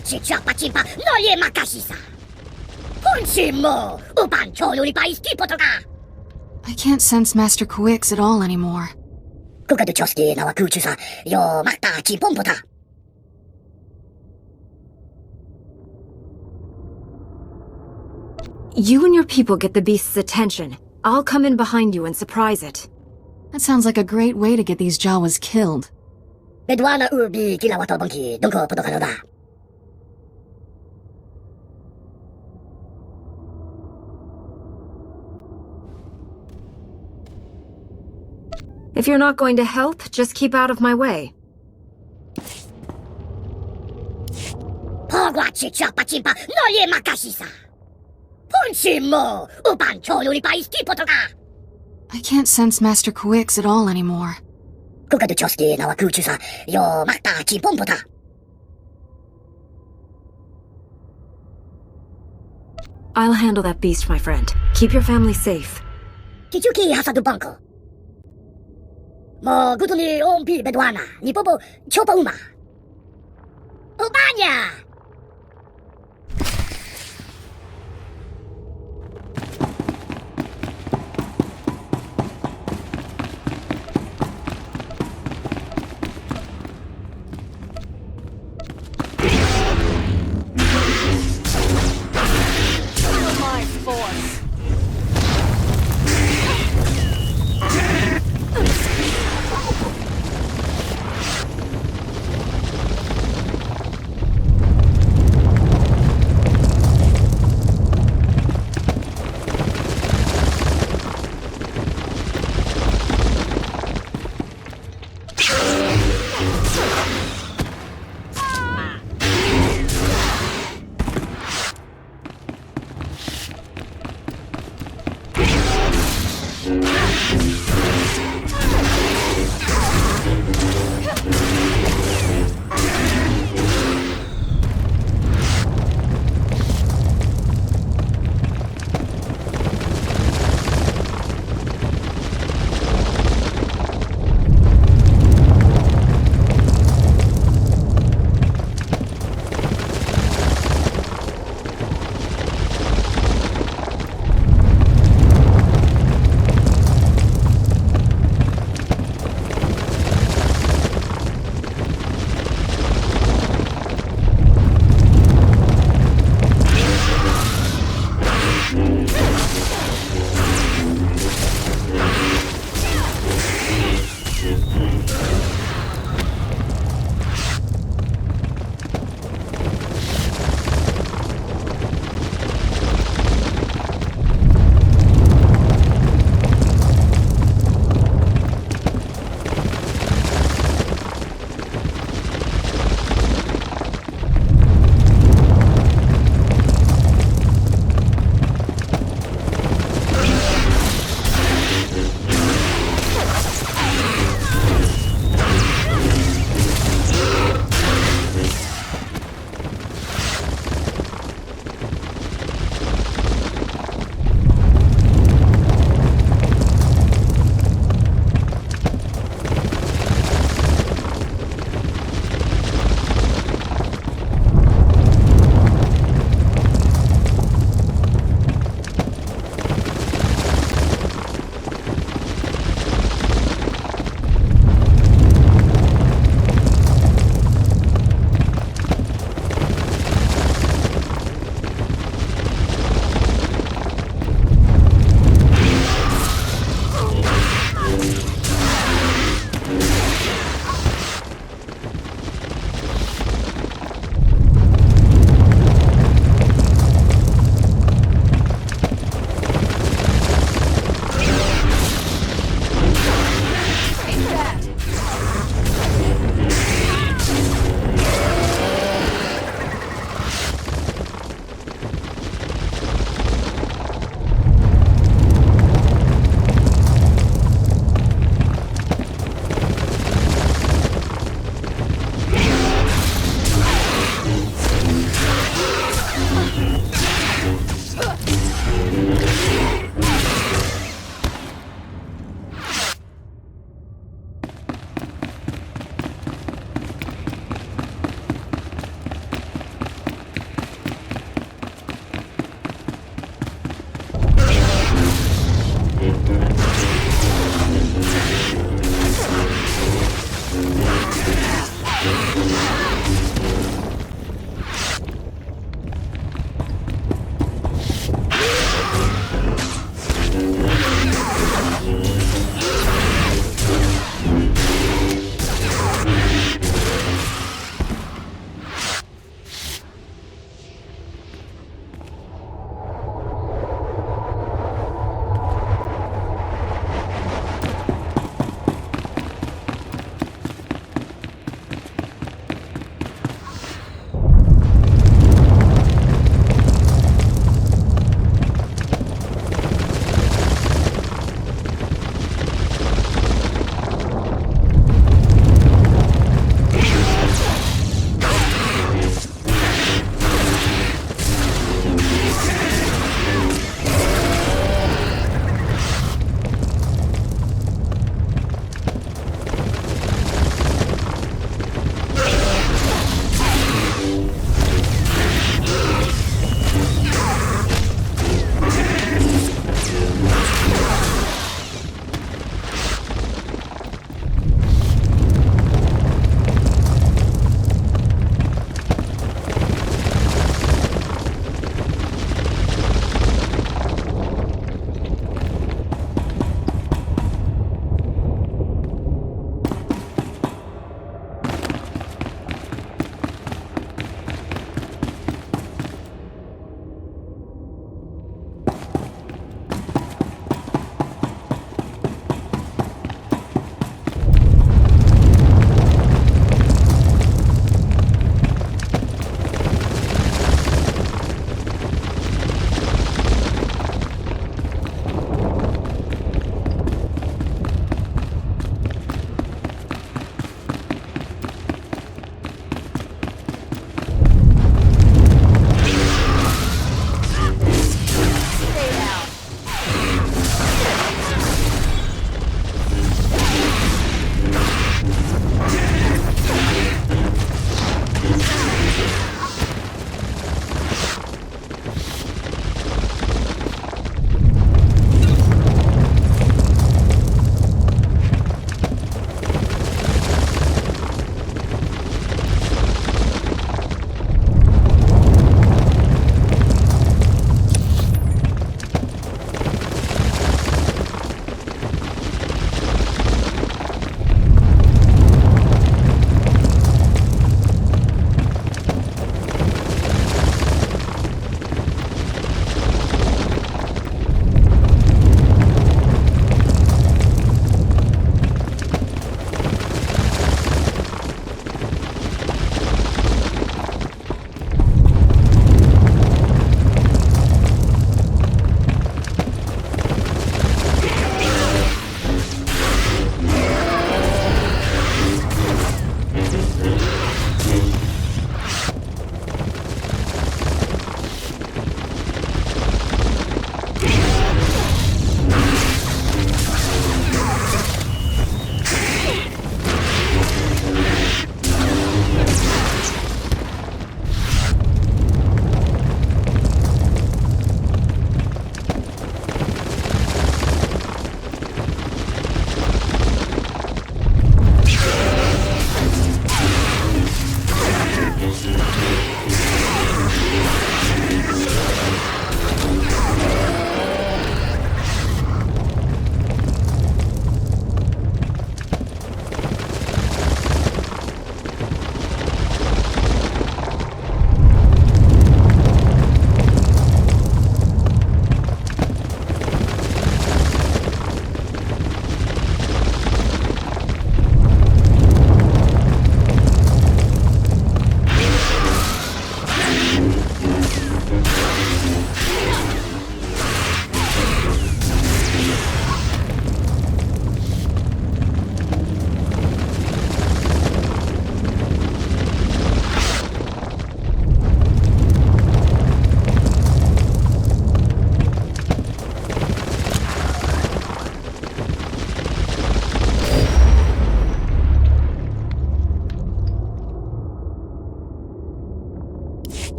Pogłacie pacimpa, no je makasisa. Punchimo, upan choluri pa istipo toka. I can't sense Master Quix at all anymore. Kukadu choski na wakuchusa, yo makta chipompota. You and your people get the beast's attention. I'll come in behind you and surprise it. That sounds like a great way to get these Jawas killed. Bedwana ubi kilawato bonki, donko potokanoda. If you're not going to help, just keep out of my way. Pogłacie pacimpa, no je makasisa. Punchimo, upan choluri pa istipo toka. I can't sense Master Quix at all anymore. Kukadu choski na wakuchusa, yo makta chipompota. I'll handle that beast, my friend. Keep your family safe. Kichuki hasadu banko. Mo gutuni ompi bedwana, ni popo chopa uma. Ubanya! My force.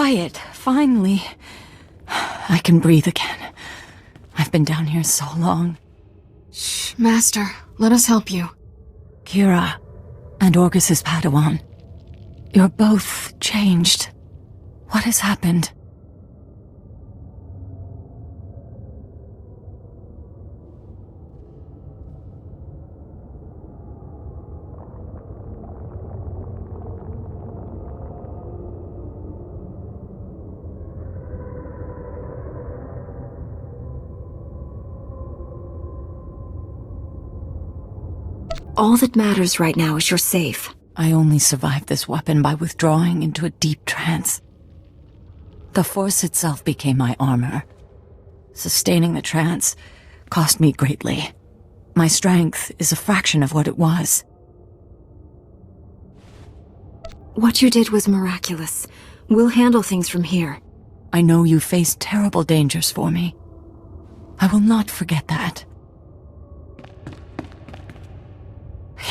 quiet, finally. I can breathe again. I've been down here so long. Shh, Master. Let us help you. Kira and Orgus's Padawan. You're both changed. What has happened? All that matters right now is you're safe. I only survived this weapon by withdrawing into a deep trance. The Force itself became my armor. Sustaining the trance cost me greatly. My strength is a fraction of what it was. What you did was miraculous. We'll handle things from here. I know you faced terrible dangers for me. I will not forget that.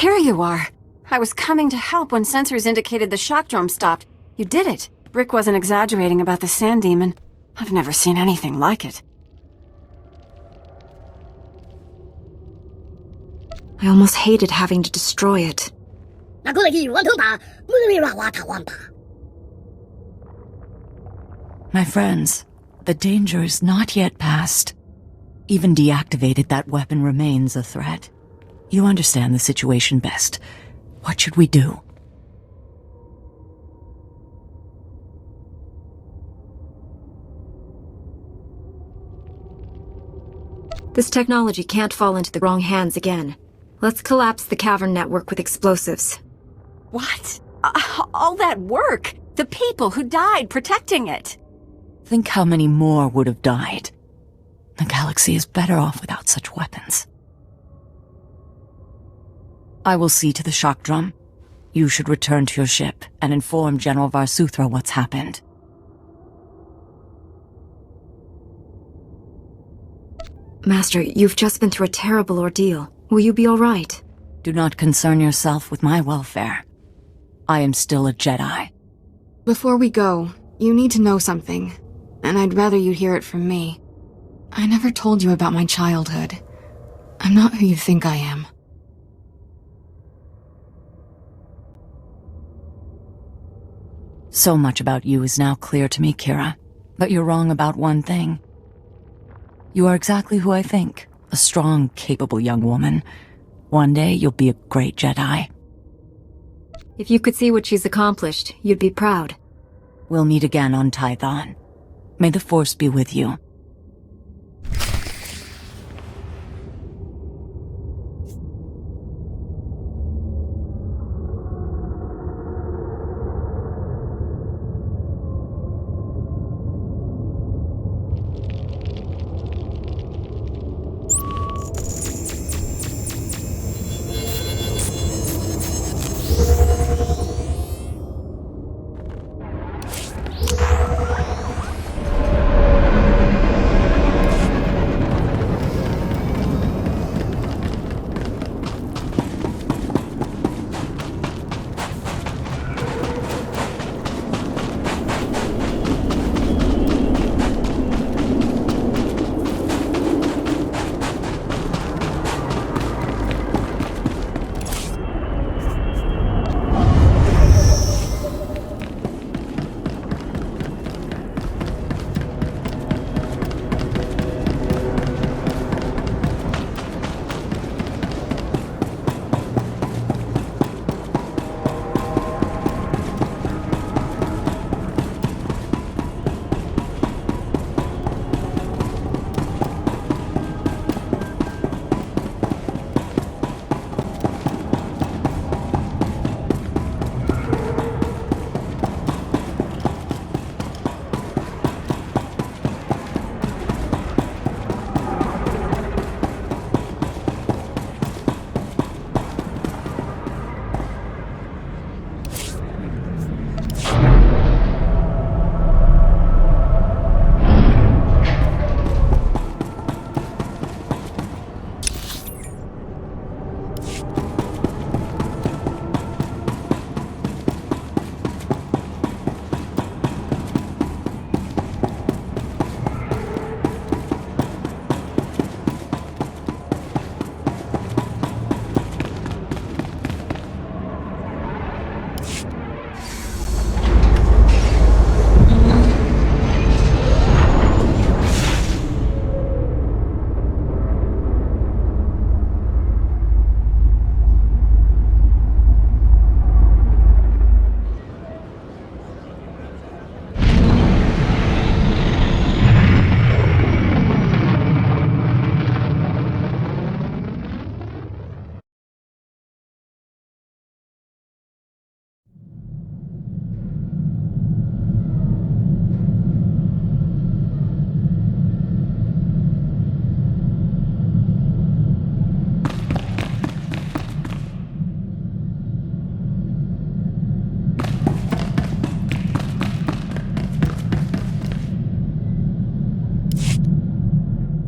Here you are. I was coming to help when sensors indicated the shock drum stopped. You did it. Rick wasn't exaggerating about the sand demon. I've never seen anything like it. I almost hated having to destroy it. My friends, the danger is not yet past. Even deactivated, that weapon remains a threat. You understand the situation best. What should we do? This technology can't fall into the wrong hands again. Let's collapse the cavern network with explosives. What? All that work? The people who died protecting it? Think how many more would have died. The galaxy is better off without such weapons. I will see to the shock drum. You should return to your ship and inform General SWTOR what's happened. Master, you've just been through a terrible ordeal. Will you be all right? Do not concern yourself with my welfare. I am still a Jedi. Before we go, you need to know something, and I'd rather you hear it from me. I never told you about my childhood. I'm not who you think I am. So much about you is now clear to me, Kira. But you're wrong about one thing. You are exactly who I think. A strong, capable young woman. One day you'll be a great Jedi. If you could see what she's accomplished, you'd be proud. We'll meet again on Tython. May the Force be with you.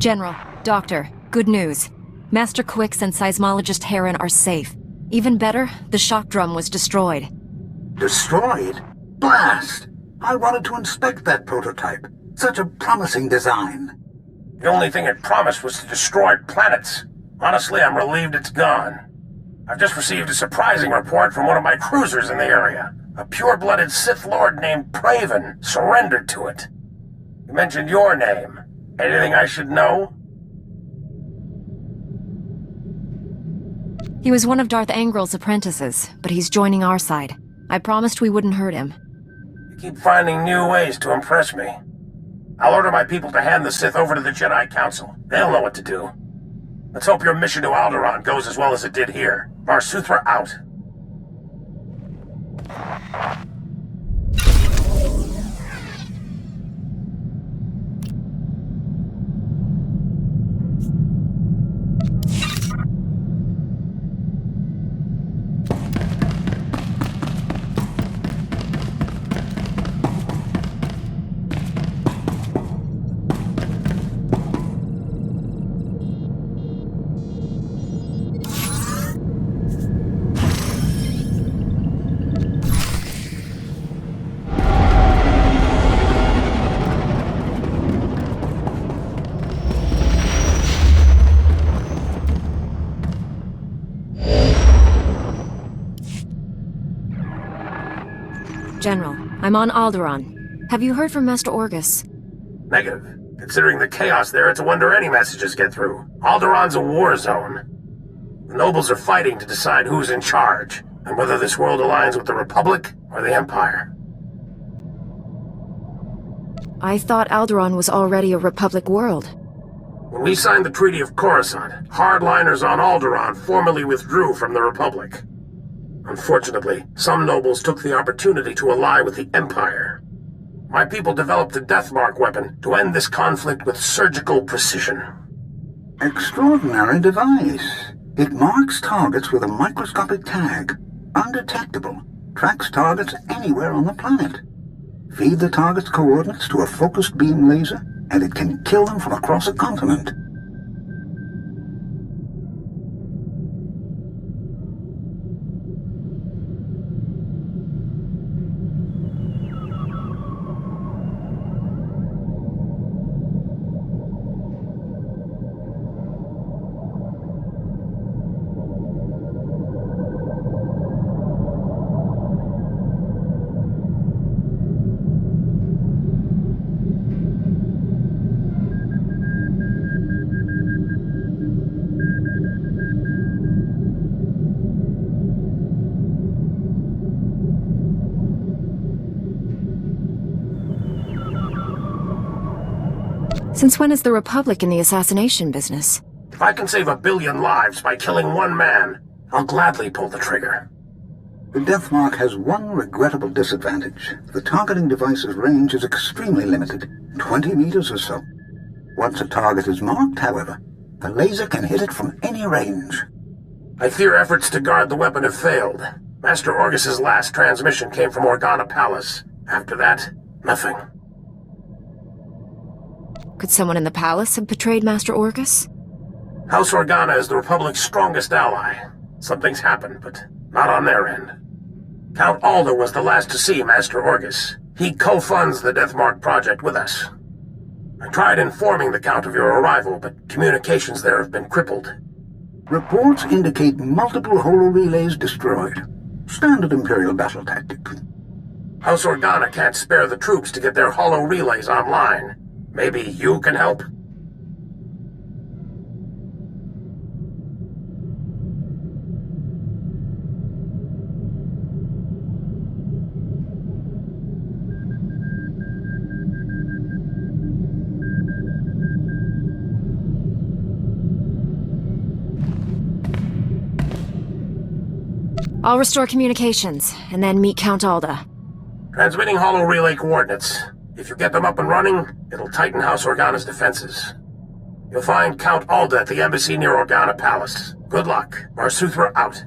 General, Doctor, good news. Master Quix and Seismologist Heron are safe. Even better, the shock drum was destroyed. Destroyed? Blast! I wanted to inspect that prototype. Such a promising design. The only thing it promised was to destroy planets. Honestly, I'm relieved it's gone. I've just received a surprising report from one of my cruisers in the area. A pure-blooded Sith Lord named Praven surrendered to it. He mentioned your name. Anything I should know? He was one of Darth Angrel's apprentices, but he's joining our side. I promised we wouldn't hurt him. You keep finding new ways to impress me. I'll order my people to hand the Sith over to the Jedi Council. They'll know what to do. Let's hope your mission to Alderaan goes as well as it did here. SWTOR out. General, I'm on Alderaan. Have you heard from Master Orgus? Negative. Considering the chaos there, it's a wonder any messages get through. Alderaan's a war zone. The nobles are fighting to decide who's in charge, and whether this world aligns with the Republic or the Empire. I thought Alderaan was already a Republic world. When we signed the Treaty of Coruscant, hardliners on Alderaan formally withdrew from the Republic. Unfortunately, some nobles took the opportunity to ally with the Empire. My people developed the Deathmark weapon to end this conflict with surgical precision. Extraordinary device. It marks targets with a microscopic tag. Undetectable. Tracks targets anywhere on the planet. Feed the target's coordinates to a focused beam laser, and it can kill them from across a continent. Since when is the Republic in the assassination business? If I can save 1 billion lives by killing one man, I'll gladly pull the trigger. The Deathmark has one regrettable disadvantage. The targeting device's range is extremely limited, 20 meters or so. Once a target is marked, however, the laser can hit it from any range. I fear efforts to guard the weapon have failed. Master Orgus's last transmission came from Organa Palace. After that, nothing. Could someone in the palace have betrayed Master Orgus? House Organa is the Republic's strongest ally. Something's happened, but not on their end. Count Alder was the last to see Master Orgus. He co-funds the Deathmark project with us. I tried informing the Count of your arrival, but communications there have been crippled. Reports indicate multiple holo-relays destroyed. Standard Imperial battle tactic. House Organa can't spare the troops to get their holo-relays online. Maybe you can help? I'll restore communications, and then meet Count Alda. Transmitting holo-relay coordinates. If you get them up and running, it'll tighten House Organa's defenses. You'll find Count Alda at the embassy near Organa Palace. Good luck. SWTOR out.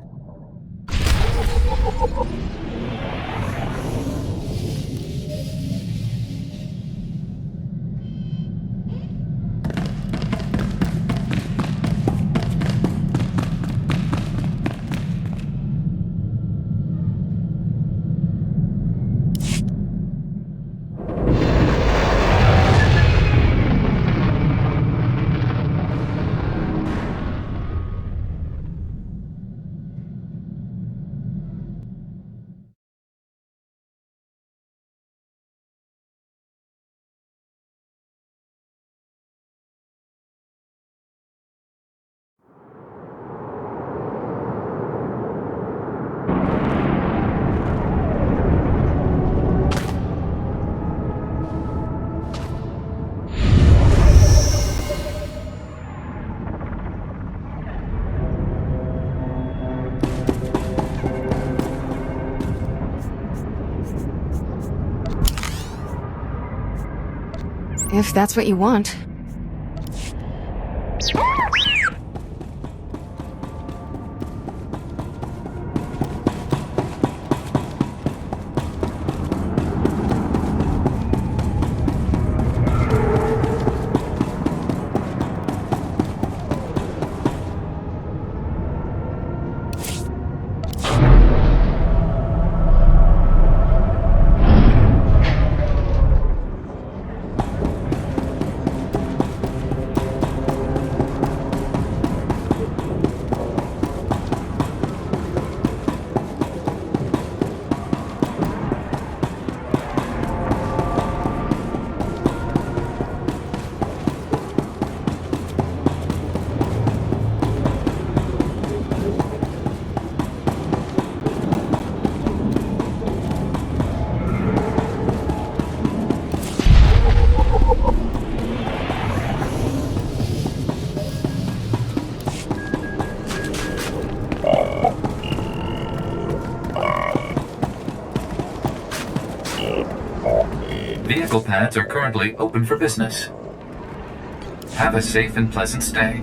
If that's what you want. Vehicle pads are currently open for business. Have a safe and pleasant stay.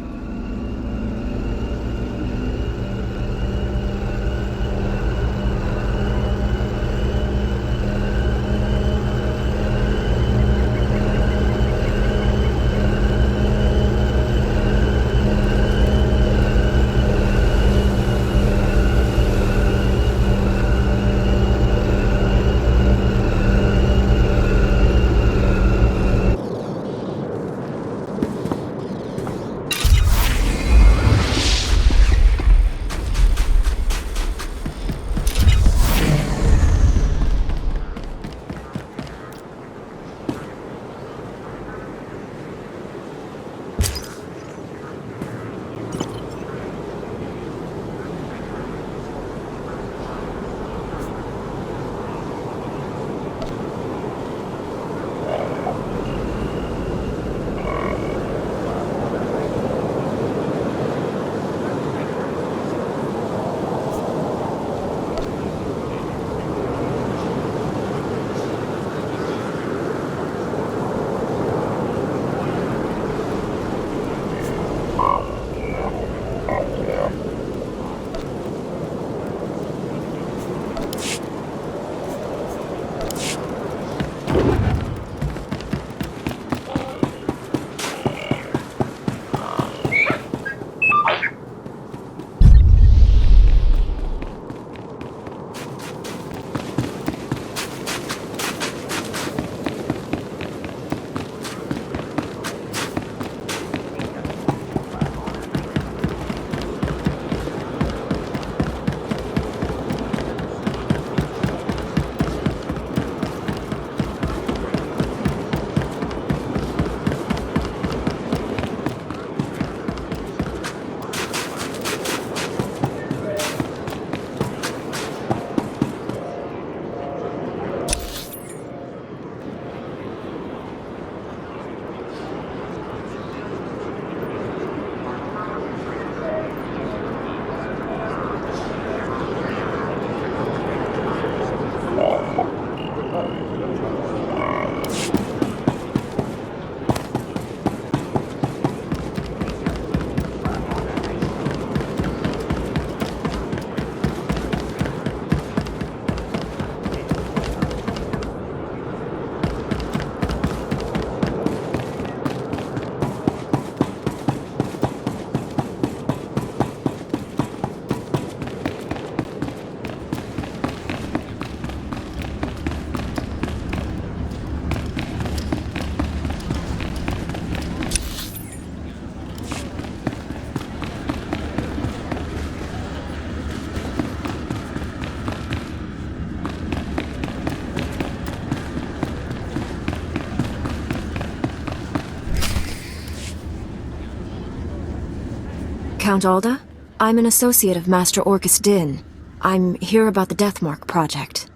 Count Alda? I'm an associate of Master Orcus Din. I'm here about the Deathmark project.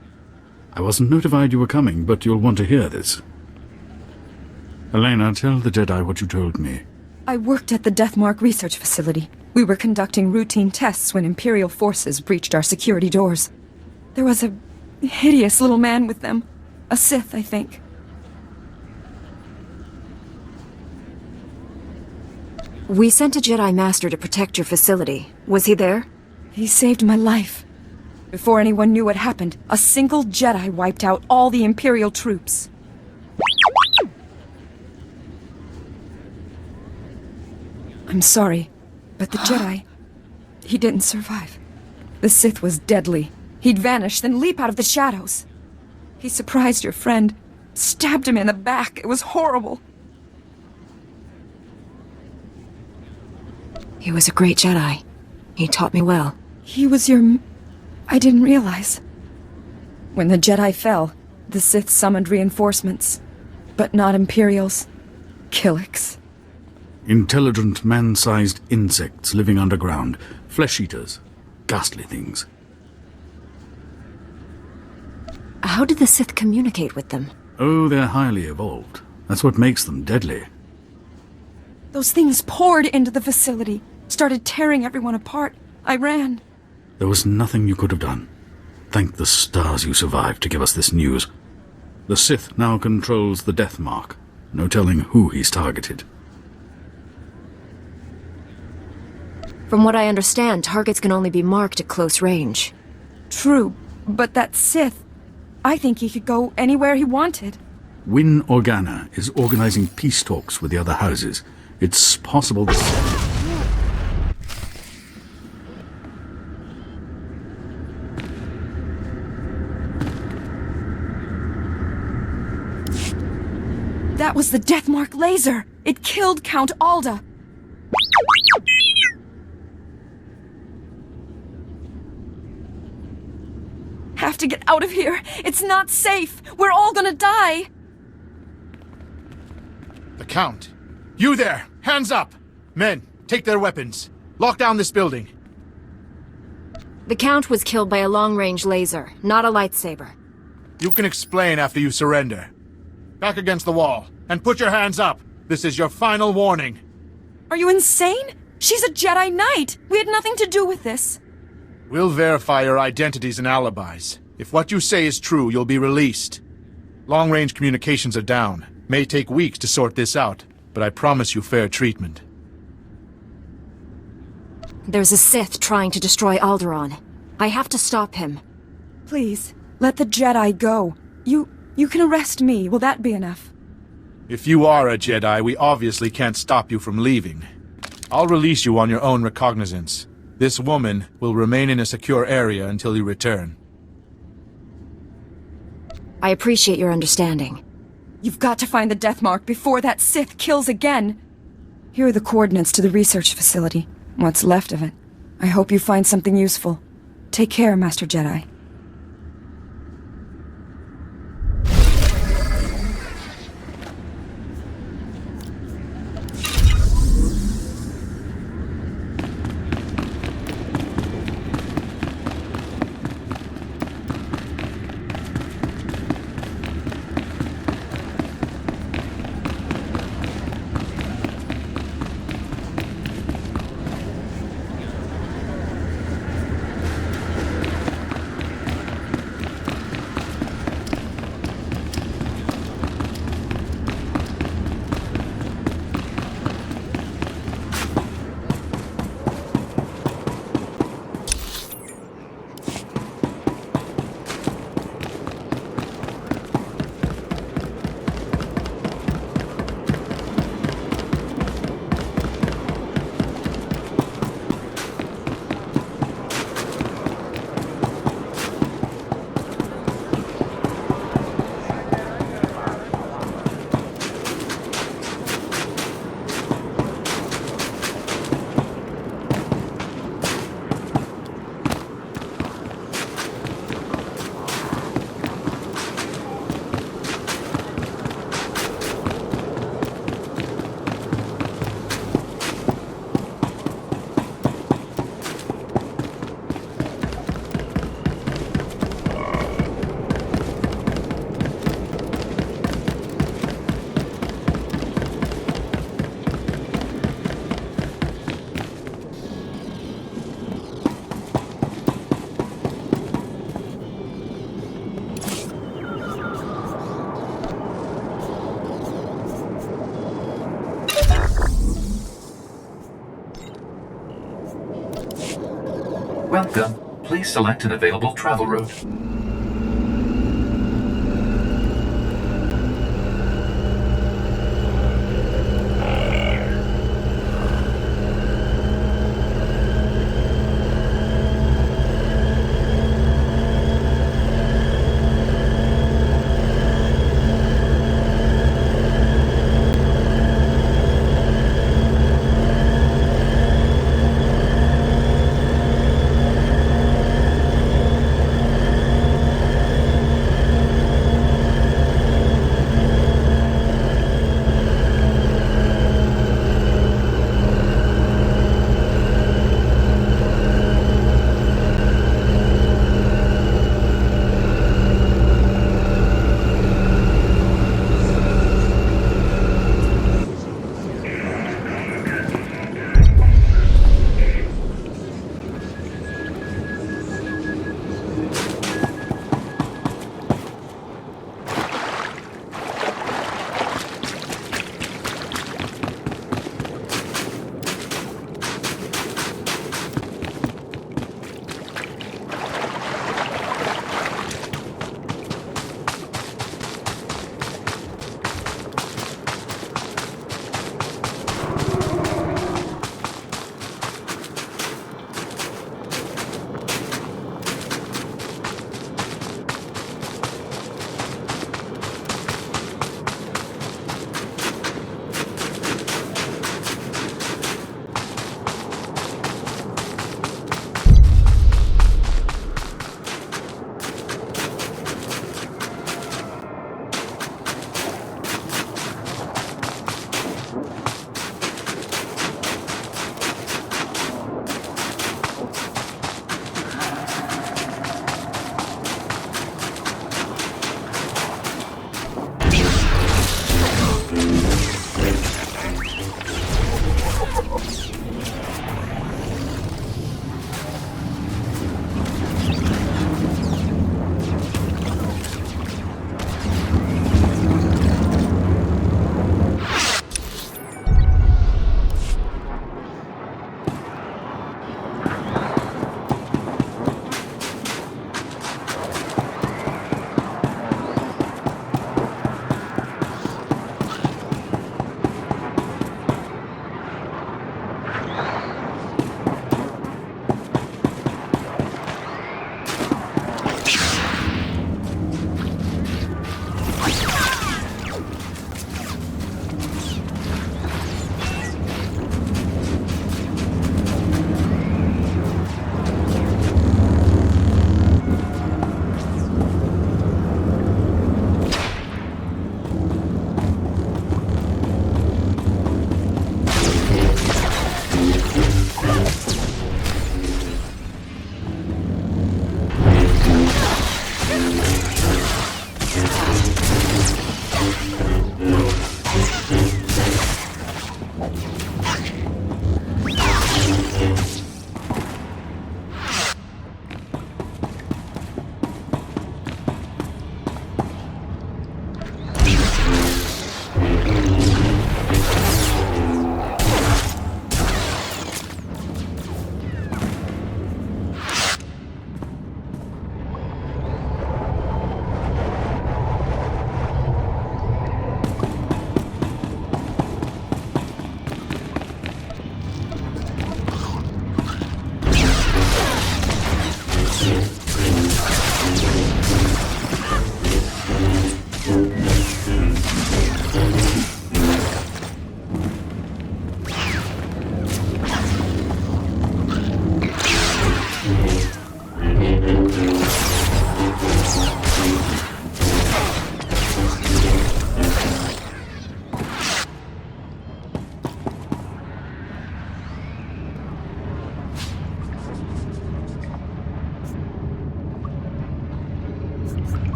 I wasn't notified you were coming, but you'll want to hear this. Elena, tell the Jedi what you told me. I worked at the Deathmark research facility. We were conducting routine tests when Imperial forces breached our security doors. There was a hideous little man with them. A Sith, I think. We sent a Jedi Master to protect your facility. Was he there? He saved my life. Before anyone knew what happened, a single Jedi wiped out all the Imperial troops. I'm sorry, but the Jedi, he didn't survive. The Sith was deadly. He'd vanish, then leap out of the shadows. He surprised your friend, stabbed him in the back. It was horrible. He was a great Jedi. He taught me well. He was your... I didn't realize. When the Jedi fell, the Sith summoned reinforcements. But not Imperials. Killiks. Intelligent, man-sized insects living underground. Flesh-eaters. Ghastly things. How did the Sith communicate with them? Oh, they're highly evolved. That's what makes them deadly. Those things poured into the facility, started tearing everyone apart. I ran. There was nothing you could have done. Thank the stars you survived to give us this news. The Sith now controls the Death Mark. No telling who he's targeted. From what I understand, targets can only be marked at close range. True, but that Sith, I think he could go anywhere he wanted. Win Organa is organizing peace talks with the other houses. It's possible that... That was the Deathmark laser! It killed Count Alda! Have to get out of here! It's not safe! We're all gonna die! The Count! You there! Hands up! Men, take their weapons. Lock down this building. The Count was killed by a long-range laser, not a lightsaber. You can explain after you surrender. Back against the wall, and put your hands up! This is your final warning. Are you insane? She's a Jedi Knight! We had nothing to do with this. We'll verify your identities and alibis. If what you say is true, you'll be released. Long-range communications are down. May take weeks to sort this out, but I promise you fair treatment. There's a Sith trying to destroy Alderaan. I have to stop him. Please, let the Jedi go. You can arrest me. Will that be enough? If you are a Jedi, we obviously can't stop you from leaving. I'll release you on your own recognizance. This woman will remain in a secure area until you return. I appreciate your understanding. You've got to find the Deathmark before that Sith kills again. Here are the coordinates to the research facility. What's left of it. I hope you find something useful. Take care, Master Jedi. Welcome. Please select an available travel route.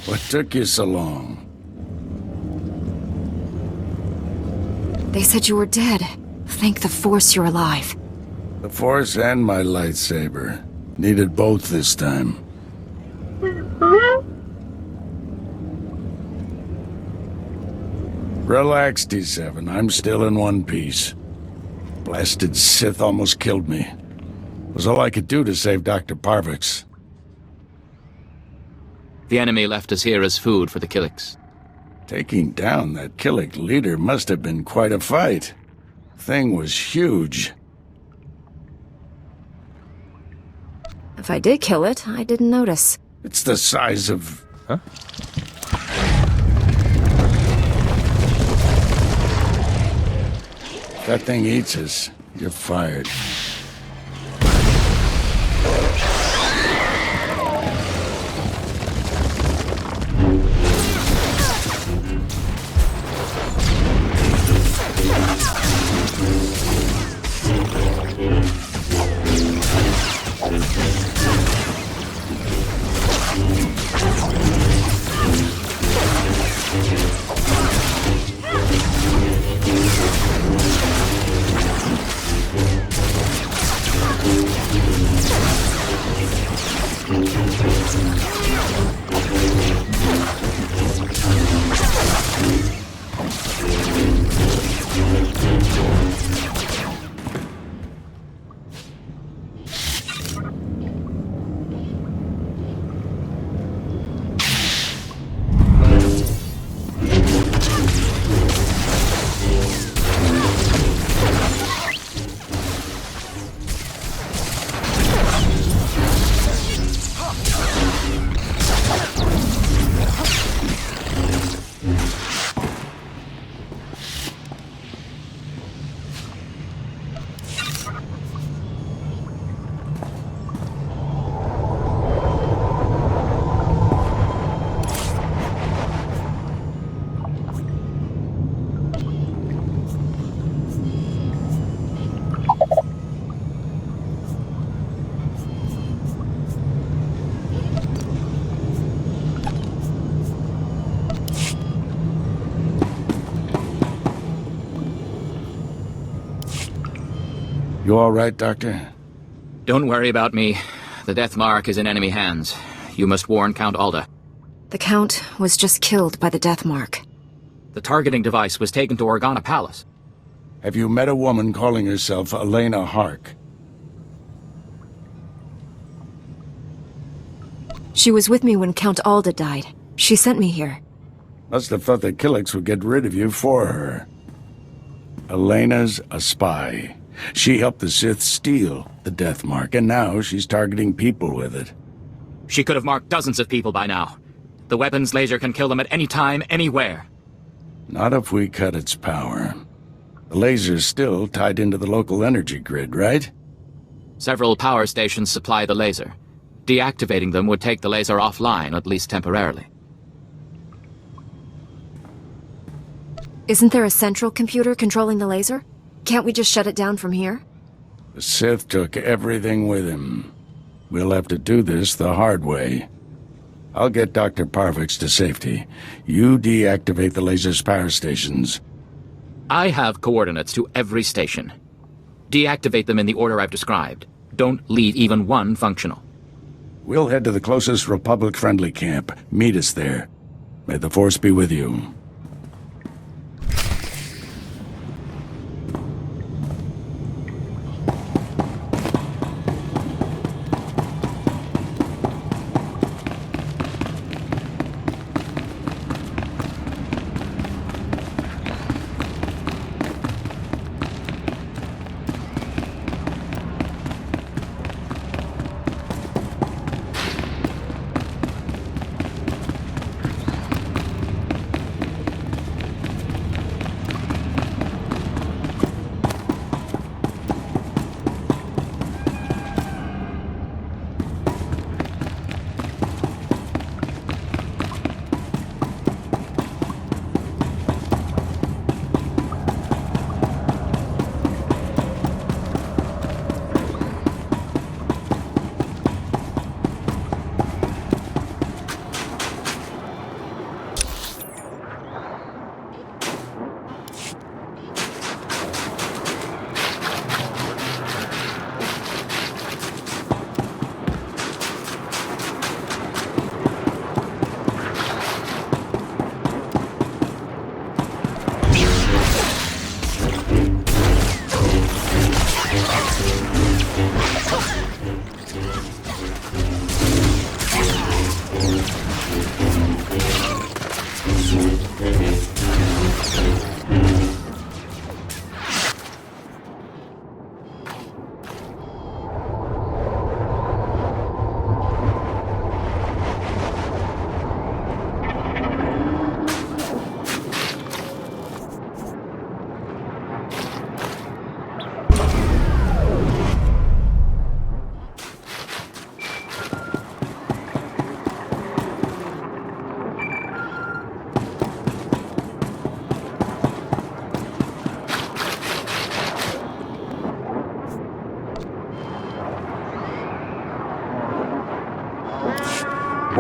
What took you so long? They said you were dead. Thank the Force you're alive. The Force and my lightsaber. Needed both this time. Relax, D7. I'm still in one piece. Blasted Sith almost killed me. It was all I could do to save Dr. Parvix. The enemy left us here as food for the Killiks. Taking down that Killik leader must have been quite a fight. Thing was huge. If I did kill it, I didn't notice. It's the size of... Huh? If that thing eats us, you're fired. You all right, Doctor? Don't worry about me. The Death Mark is in enemy hands. You must warn Count Alda. The Count was just killed by the Death Mark. The targeting device was taken to Organa Palace. Have you met a woman calling herself Elena Hark? She was with me when Count Alda died. She sent me here. Must have thought the Killiks would get rid of you for her. Elena's a spy. She helped the Sith steal the Death Mark, and now she's targeting people with it. She could have marked dozens of people by now. The weapon's laser can kill them at any time, anywhere. Not if we cut its power. The laser's still tied into the local energy grid, right? Several power stations supply the laser. Deactivating them would take the laser offline, at least temporarily. Isn't there a central computer controlling the laser? Can't we just shut it down from here? The Sith took everything with him. We'll have to do this the hard way. I'll get Dr. Parvix to safety. You deactivate the laser's power stations. I have coordinates to every station. Deactivate them in the order I've described. Don't leave even one functional. We'll head to the closest Republic-friendly camp. Meet us there. May the Force be with you.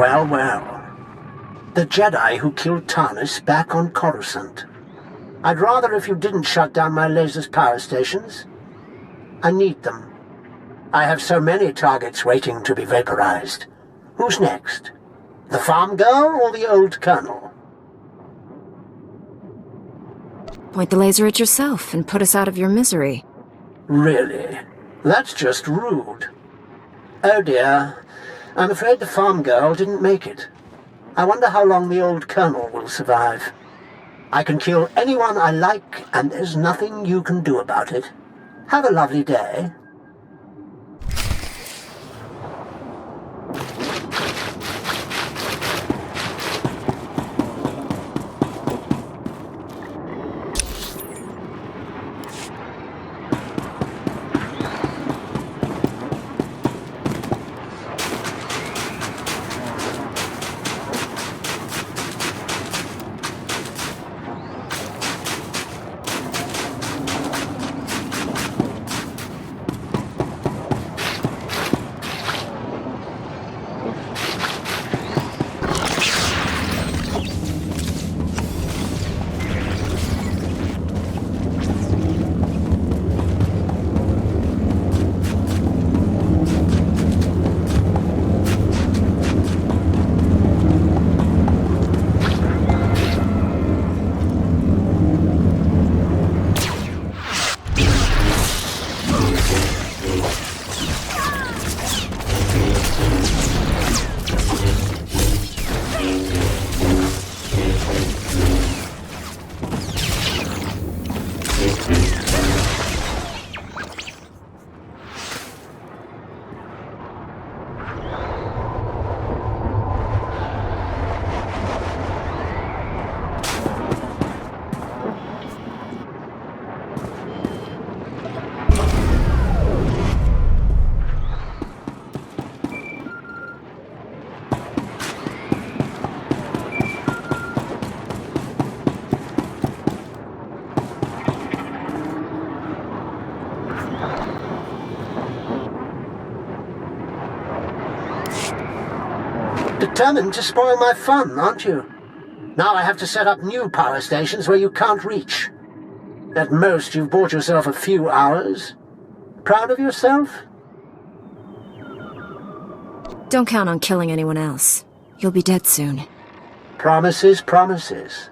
Well, well. The Jedi who killed Tarnis back on Coruscant. I'd rather if you didn't shut down my laser's power stations. I need them. I have so many targets waiting to be vaporized. Who's next? The farm girl or the old colonel? Point the laser at yourself and put us out of your misery. Really? That's just rude. Oh dear. I'm afraid the farm girl didn't make it. I wonder how long the old colonel will survive. I can kill anyone I like, and there's nothing you can do about it. Have a lovely day. Determined to spoil my fun, aren't you? Now I have to set up new power stations where you can't reach. At most, you've bought yourself a few hours. Proud of yourself? Don't count on killing anyone else. You'll be dead soon. Promises, promises.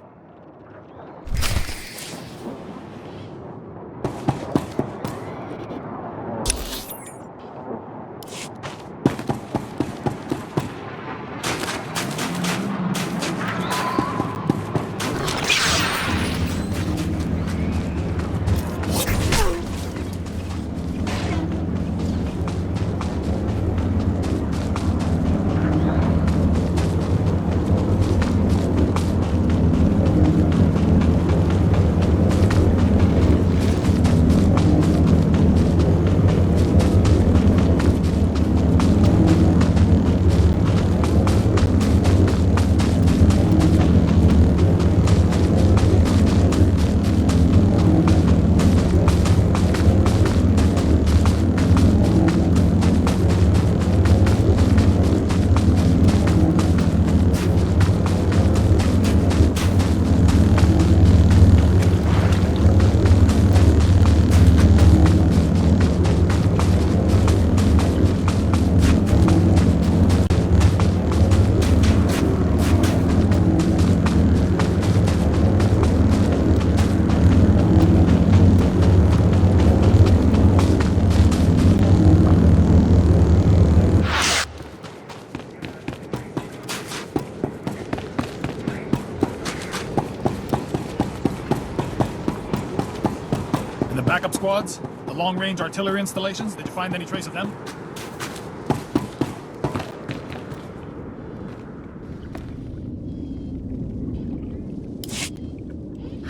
Backup squads? The long-range artillery installations? Did you find any trace of them?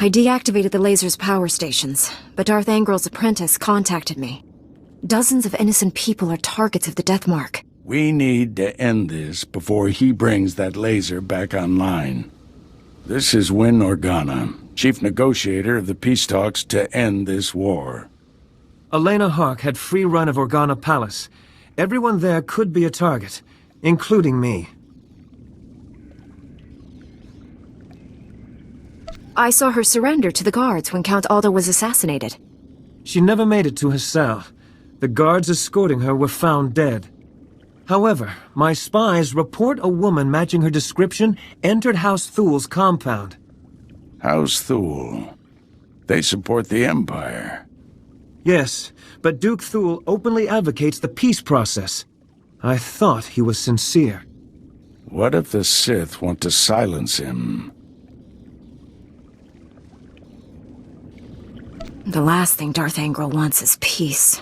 I deactivated the laser's power stations, but Darth Angrel's apprentice contacted me. Dozens of innocent people are targets of the Death Mark. We need to end this before he brings that laser back online. This is Win Organa, chief negotiator of the peace talks to end this war. Elena Hawk had free run of Organa Palace. Everyone there could be a target, including me. I saw her surrender to the guards when Count Aldo was assassinated. She never made it to her cell. The guards escorting her were found dead. However, my spies report a woman matching her description entered House Thul's compound. House Thul. They support the Empire. Yes, but Duke Thul openly advocates the peace process. I thought he was sincere. What if the Sith want to silence him? The last thing Darth Angral wants is peace.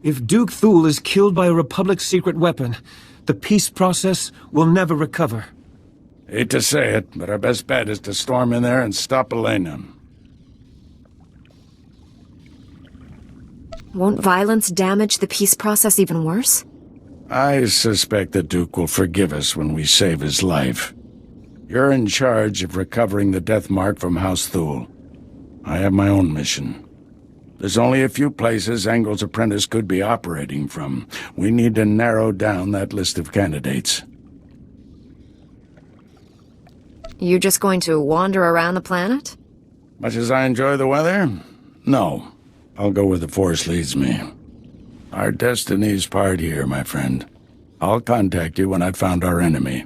If Duke Thul is killed by a Republic secret weapon, the peace process will never recover. Hate to say it, but our best bet is to storm in there and stop Elena. Won't violence damage the peace process even worse? I suspect the Duke will forgive us when we save his life. You're in charge of recovering the death mark from House Thul. I have my own mission. There's only a few places Angel's apprentice could be operating from. We need to narrow down that list of candidates. You just going to wander around the planet? Much as I enjoy the weather? No. I'll go where the Force leads me. Our destiny's part here, my friend. I'll contact you when I've found our enemy.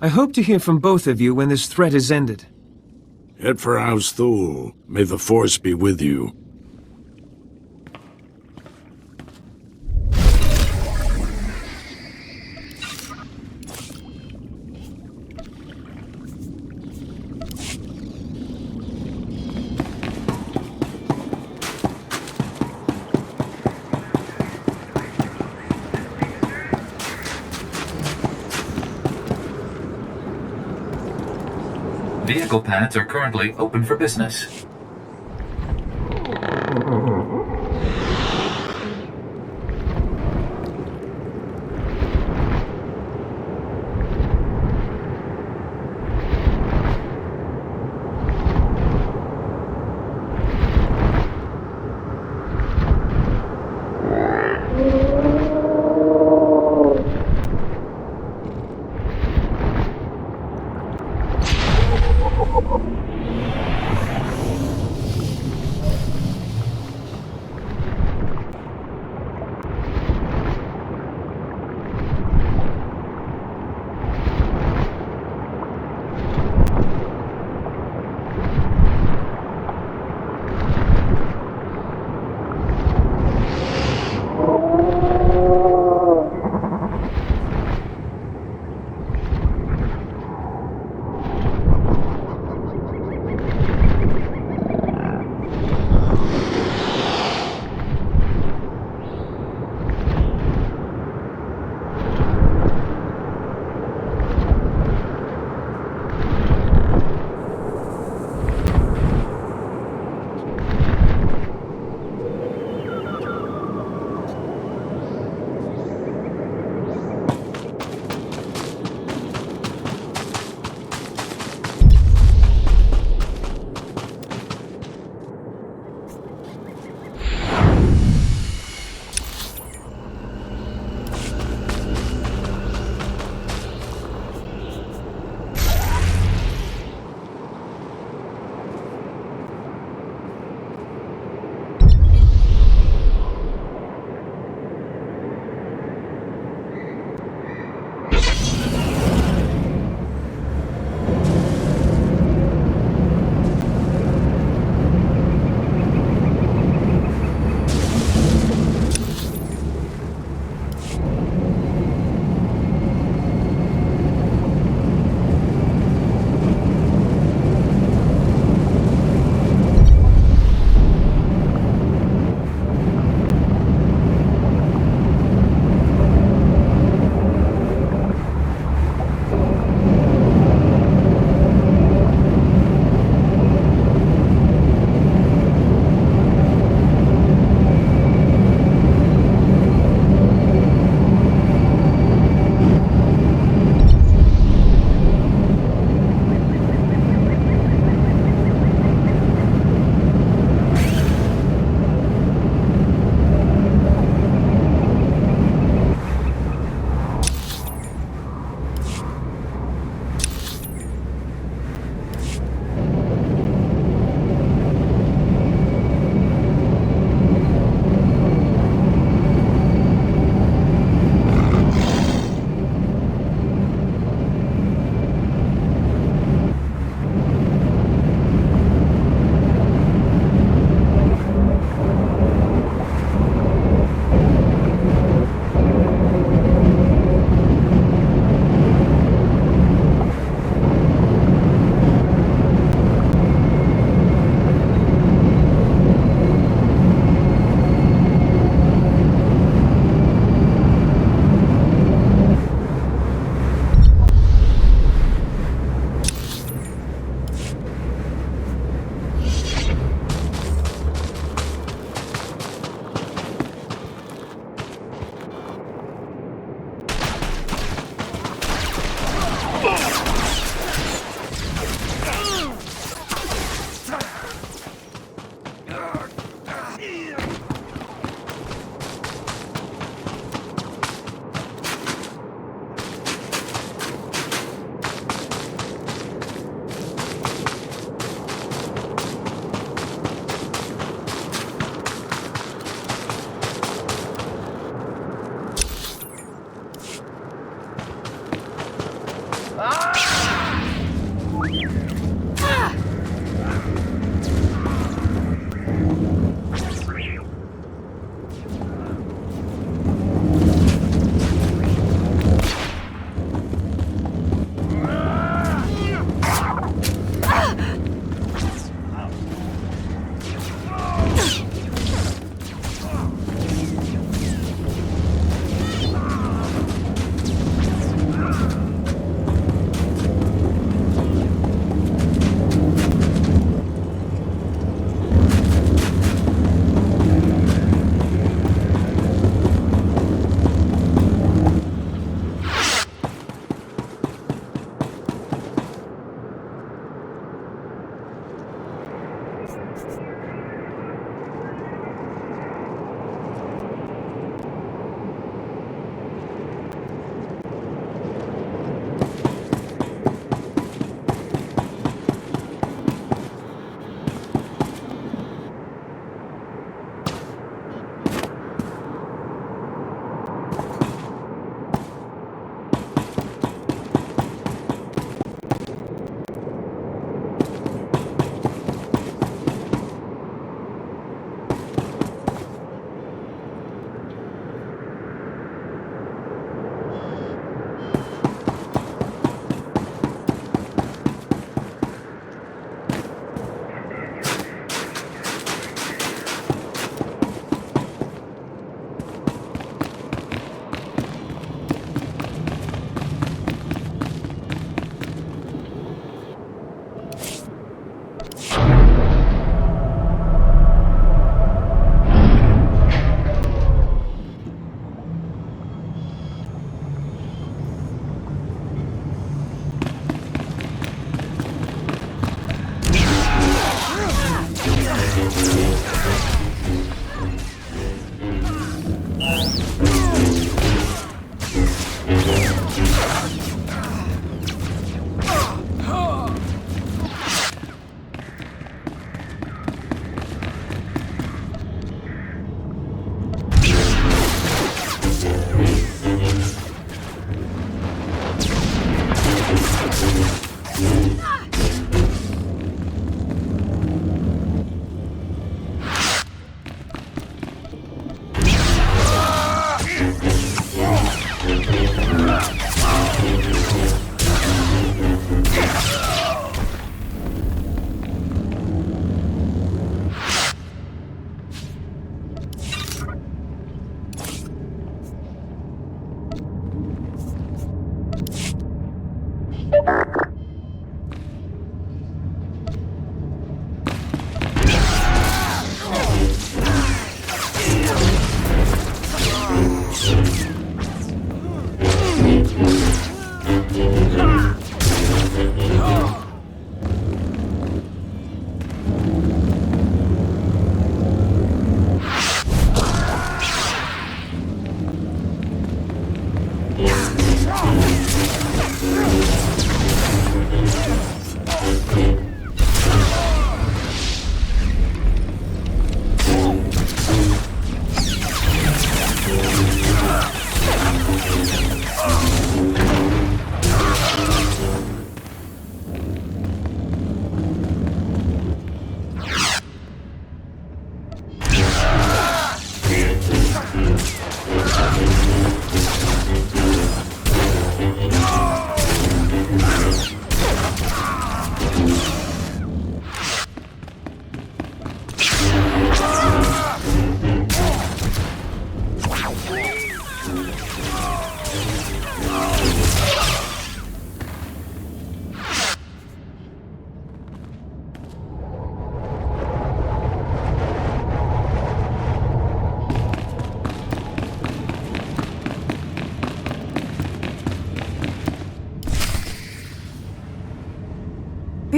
I hope to hear from both of you when this threat is ended. Head for House Thul. May the Force be with you. Vehicle pads are currently open for business.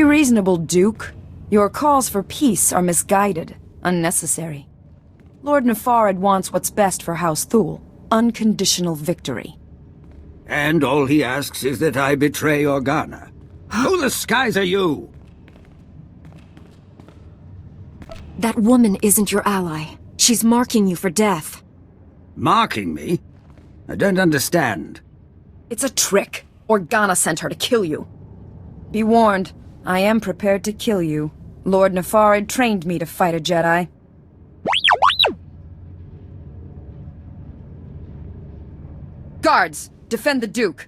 Be reasonable, Duke. Your calls for peace are misguided, unnecessary. Lord Nefarad wants what's best for House Thule. Unconditional victory. And all he asks is that I betray Organa. Who the skies are you? That woman isn't your ally. She's marking you for death. Marking me? I don't understand. It's a trick. Organa sent her to kill you. Be warned, I am prepared to kill you. Lord Nefarad trained me to fight a Jedi. Guards, defend the Duke.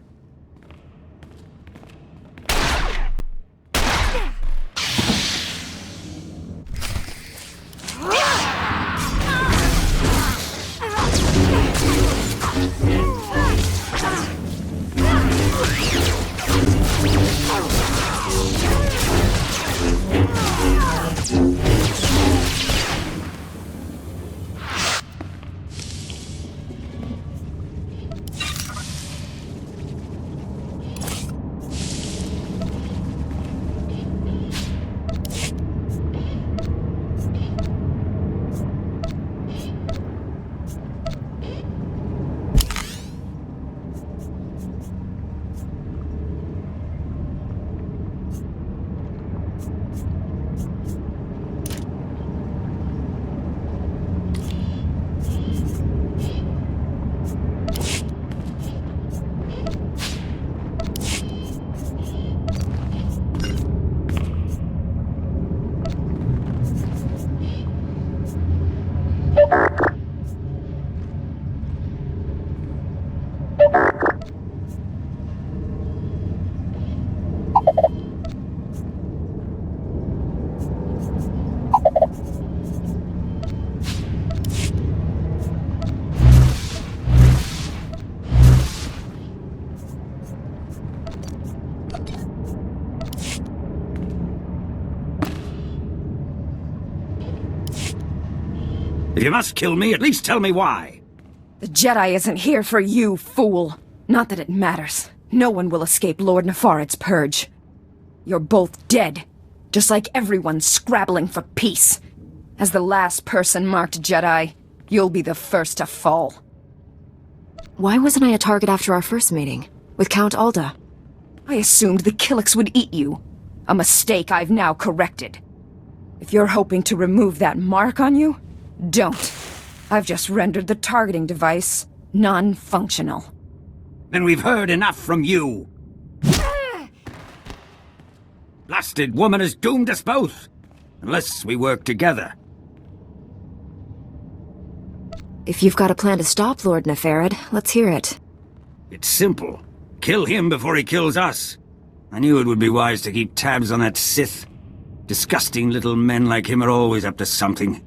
If you must kill me, at least tell me why. The Jedi isn't here for you, fool. Not that it matters. No one will escape Lord Nefarid's purge. You're both dead, just like everyone's scrabbling for peace. As the last person marked Jedi, you'll be the first to fall. Why wasn't I a target after our first meeting? With Count Alda? I assumed the Killiks would eat you. A mistake I've now corrected. If you're hoping to remove that mark on you, don't. I've just rendered the targeting device non-functional. Then we've heard enough from you. Blasted woman has doomed us both. Unless we work together. If you've got a plan to stop Lord Nefarid, let's hear it. It's simple. Kill him before he kills us. I knew it would be wise to keep tabs on that Sith. Disgusting little men like him are always up to something.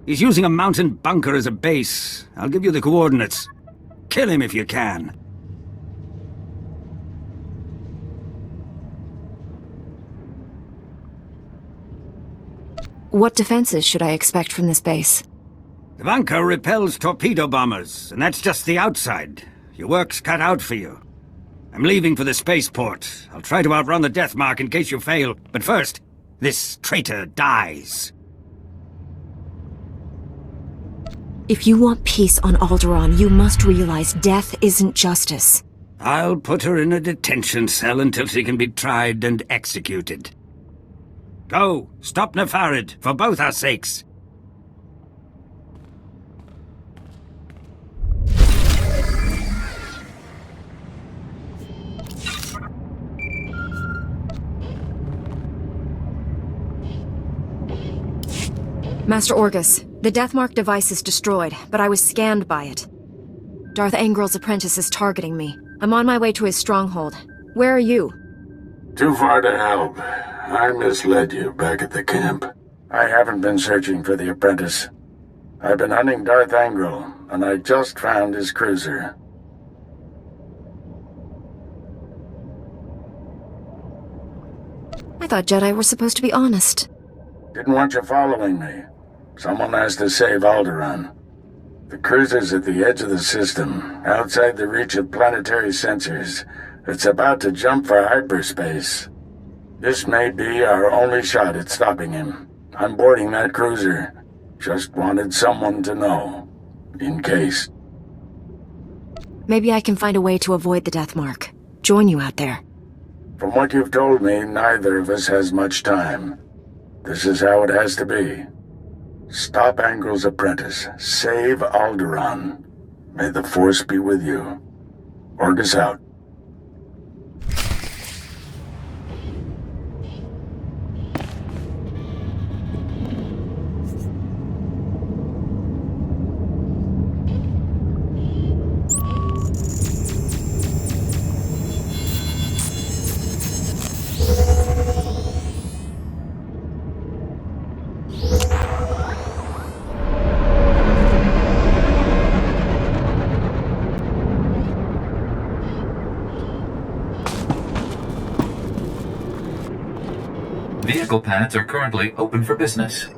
He's using a mountain bunker as a base. I'll give you the coordinates. Kill him if you can. What defenses should I expect from this base? The bunker repels torpedo bombers, and that's just the outside. Your work's cut out for you. I'm leaving for the spaceport. I'll try to outrun the death mark in case you fail. But first, this traitor dies. If you want peace on Alderaan, you must realize death isn't justice. I'll put her in a detention cell until she can be tried and executed. Go, stop Nefarid, for both our sakes. Master Orgus, the Deathmark device is destroyed, but I was scanned by it. Darth Angrel's apprentice is targeting me. I'm on my way to his stronghold. Where are you? Too far to help. I misled you back at the camp. I haven't been searching for the apprentice. I've been hunting Darth Angrel, and I just found his cruiser. I thought Jedi were supposed to be honest. Didn't want you following me. Someone has to save Alderaan. The cruiser's at the edge of the system, outside the reach of planetary sensors. It's about to jump for hyperspace. This may be our only shot at stopping him. I'm boarding that cruiser. Just wanted someone to know. In case. Maybe I can find a way to avoid the Deathmark. Join you out there. From what you've told me, neither of us has much time. This is how it has to be. Stop Angrel's apprentice. Save Alderaan. May the Force be with you. Orgus out. Vehicle pads are currently open for business.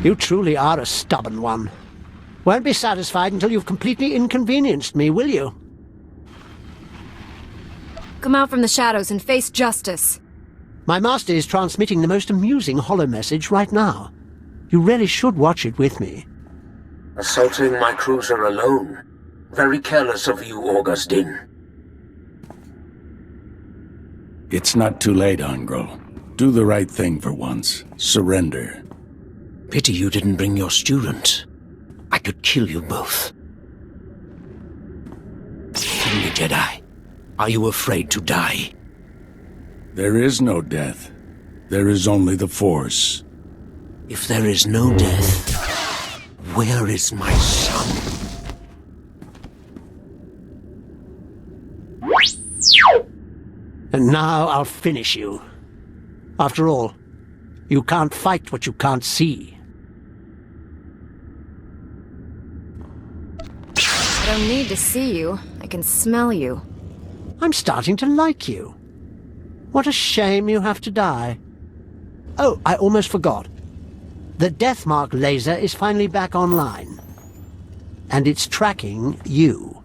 You truly are a stubborn one. Won't be satisfied until you've completely inconvenienced me, will you? Come out from the shadows and face justice. My master is transmitting the most amusing holo message right now. You really should watch it with me. Assaulting my cruiser alone. Very careless of you, Augustine. It's not too late, Angro. Do the right thing for once. Surrender. Pity you didn't bring your student. I could kill you both. Tell me, Jedi, are you afraid to die? There is no death. There is only the Force. If there is no death, where is my son? And now I'll finish you. After all, you can't fight what you can't see. I don't need to see you. I can smell you. I'm starting to like you. What a shame you have to die. Oh, I almost forgot. The Deathmark laser is finally back online. And it's tracking you.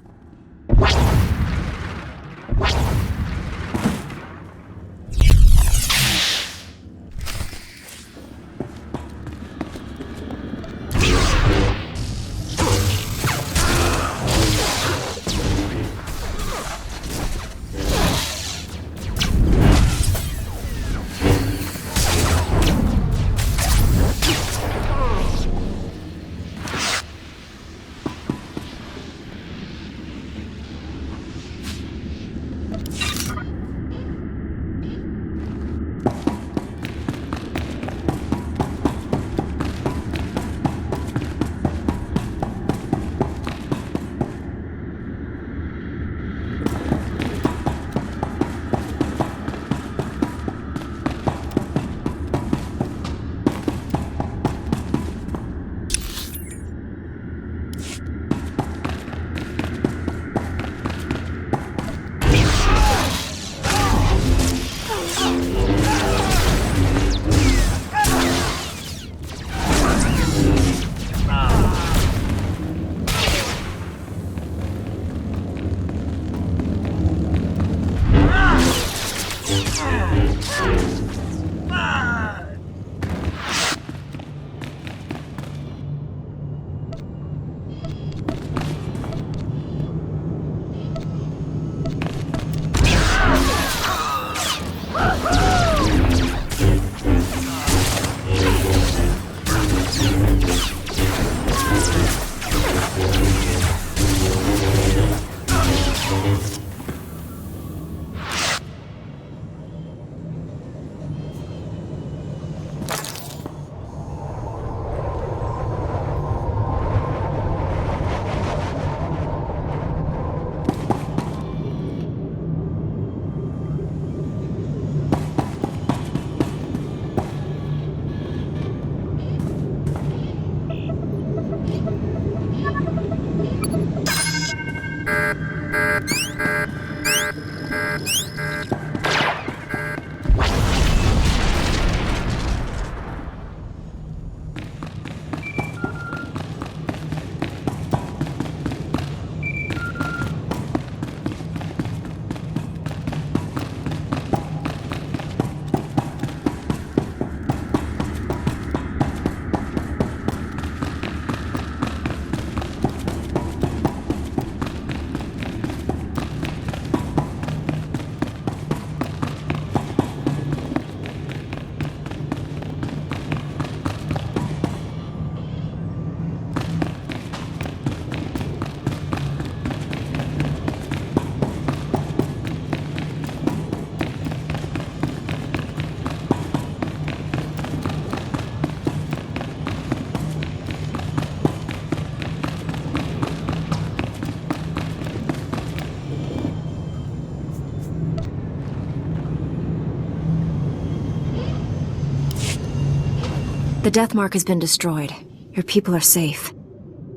The Deathmark has been destroyed. Your people are safe.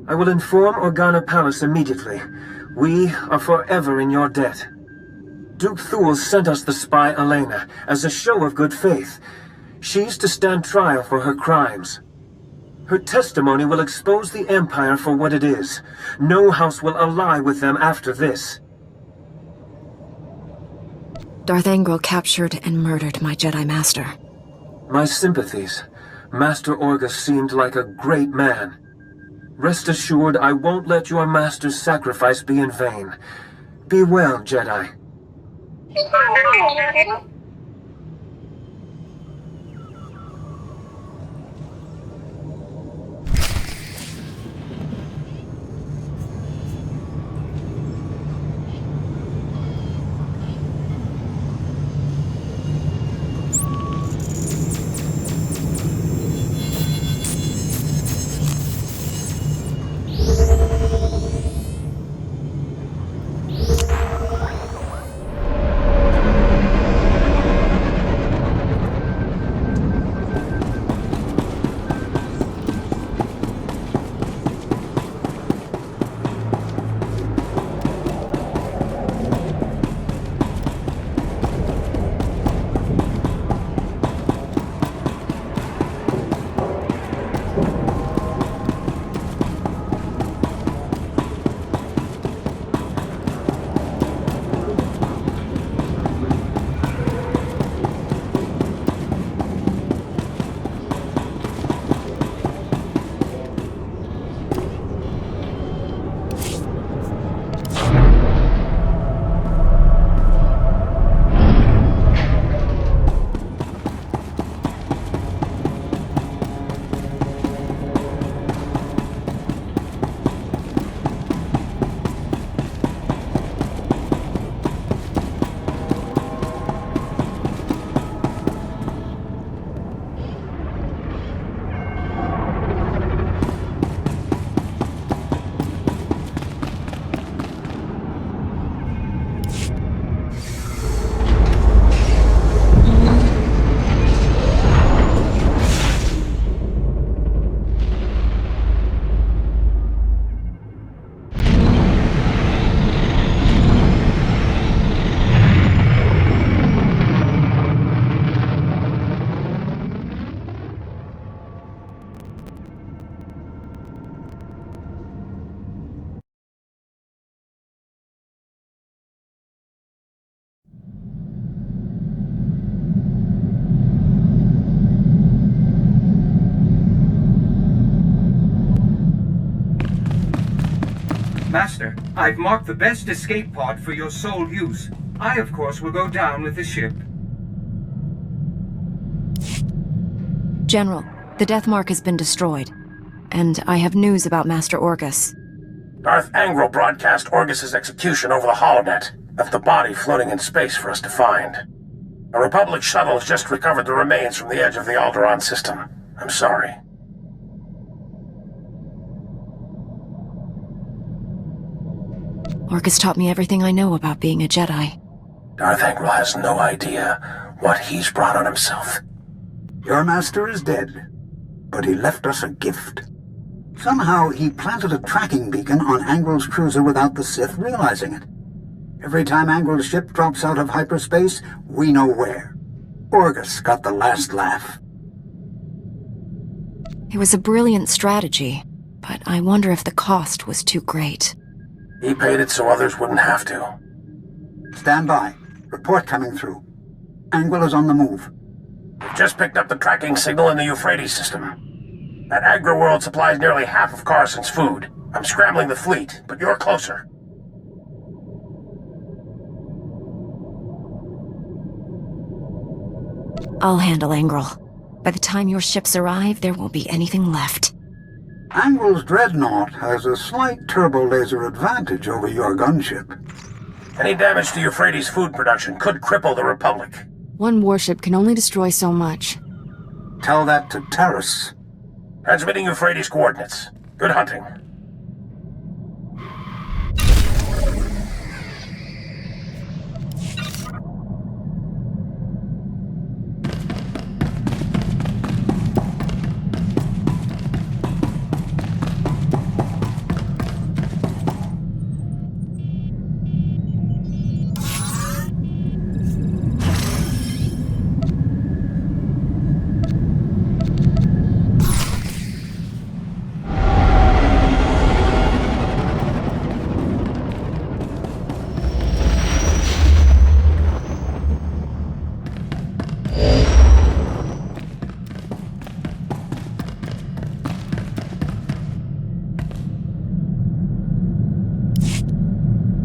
I will inform Organa Palace immediately. We are forever in your debt. Duke Thule sent us the spy Elena as a show of good faith. She's to stand trial for her crimes. Her testimony will expose the Empire for what it is. No house will ally with them after this. Darth Angral captured and murdered my Jedi Master. My sympathies. Master Orgus seemed like a great man. Rest assured, I won't let your master's sacrifice be in vain. Be well, Jedi. Master, I've marked the best escape pod for your sole use. I, of course, will go down with the ship. General, the Death Mark has been destroyed. And I have news about Master Orgus. Darth Angral broadcast Orgus's execution over the holonet. Left the body floating in space for us to find. A Republic shuttle has just recovered the remains from the edge of the Alderaan system. I'm sorry. Orgus taught me everything I know about being a Jedi. Darth Angral has no idea what he's brought on himself. Your master is dead, but he left us a gift. Somehow he planted a tracking beacon on Angral's cruiser without the Sith realizing it. Every time Angral's ship drops out of hyperspace, we know where. Orgus got the last laugh. It was a brilliant strategy, but I wonder if the cost was too great. He paid it so others wouldn't have to. Stand by. Report coming through. Angral is on the move. We've just picked up the tracking signal in the Euphrates system. That agri-world supplies nearly half of Carson's food. I'm scrambling the fleet, but you're closer. I'll handle Angral. By the time your ships arrive, there won't be anything left. Angral's dreadnought has a slight turbo-laser advantage over your gunship. Any damage to Euphrates' food production could cripple the Republic. One warship can only destroy so much. Tell that to Terrace. Transmitting Euphrates coordinates. Good hunting.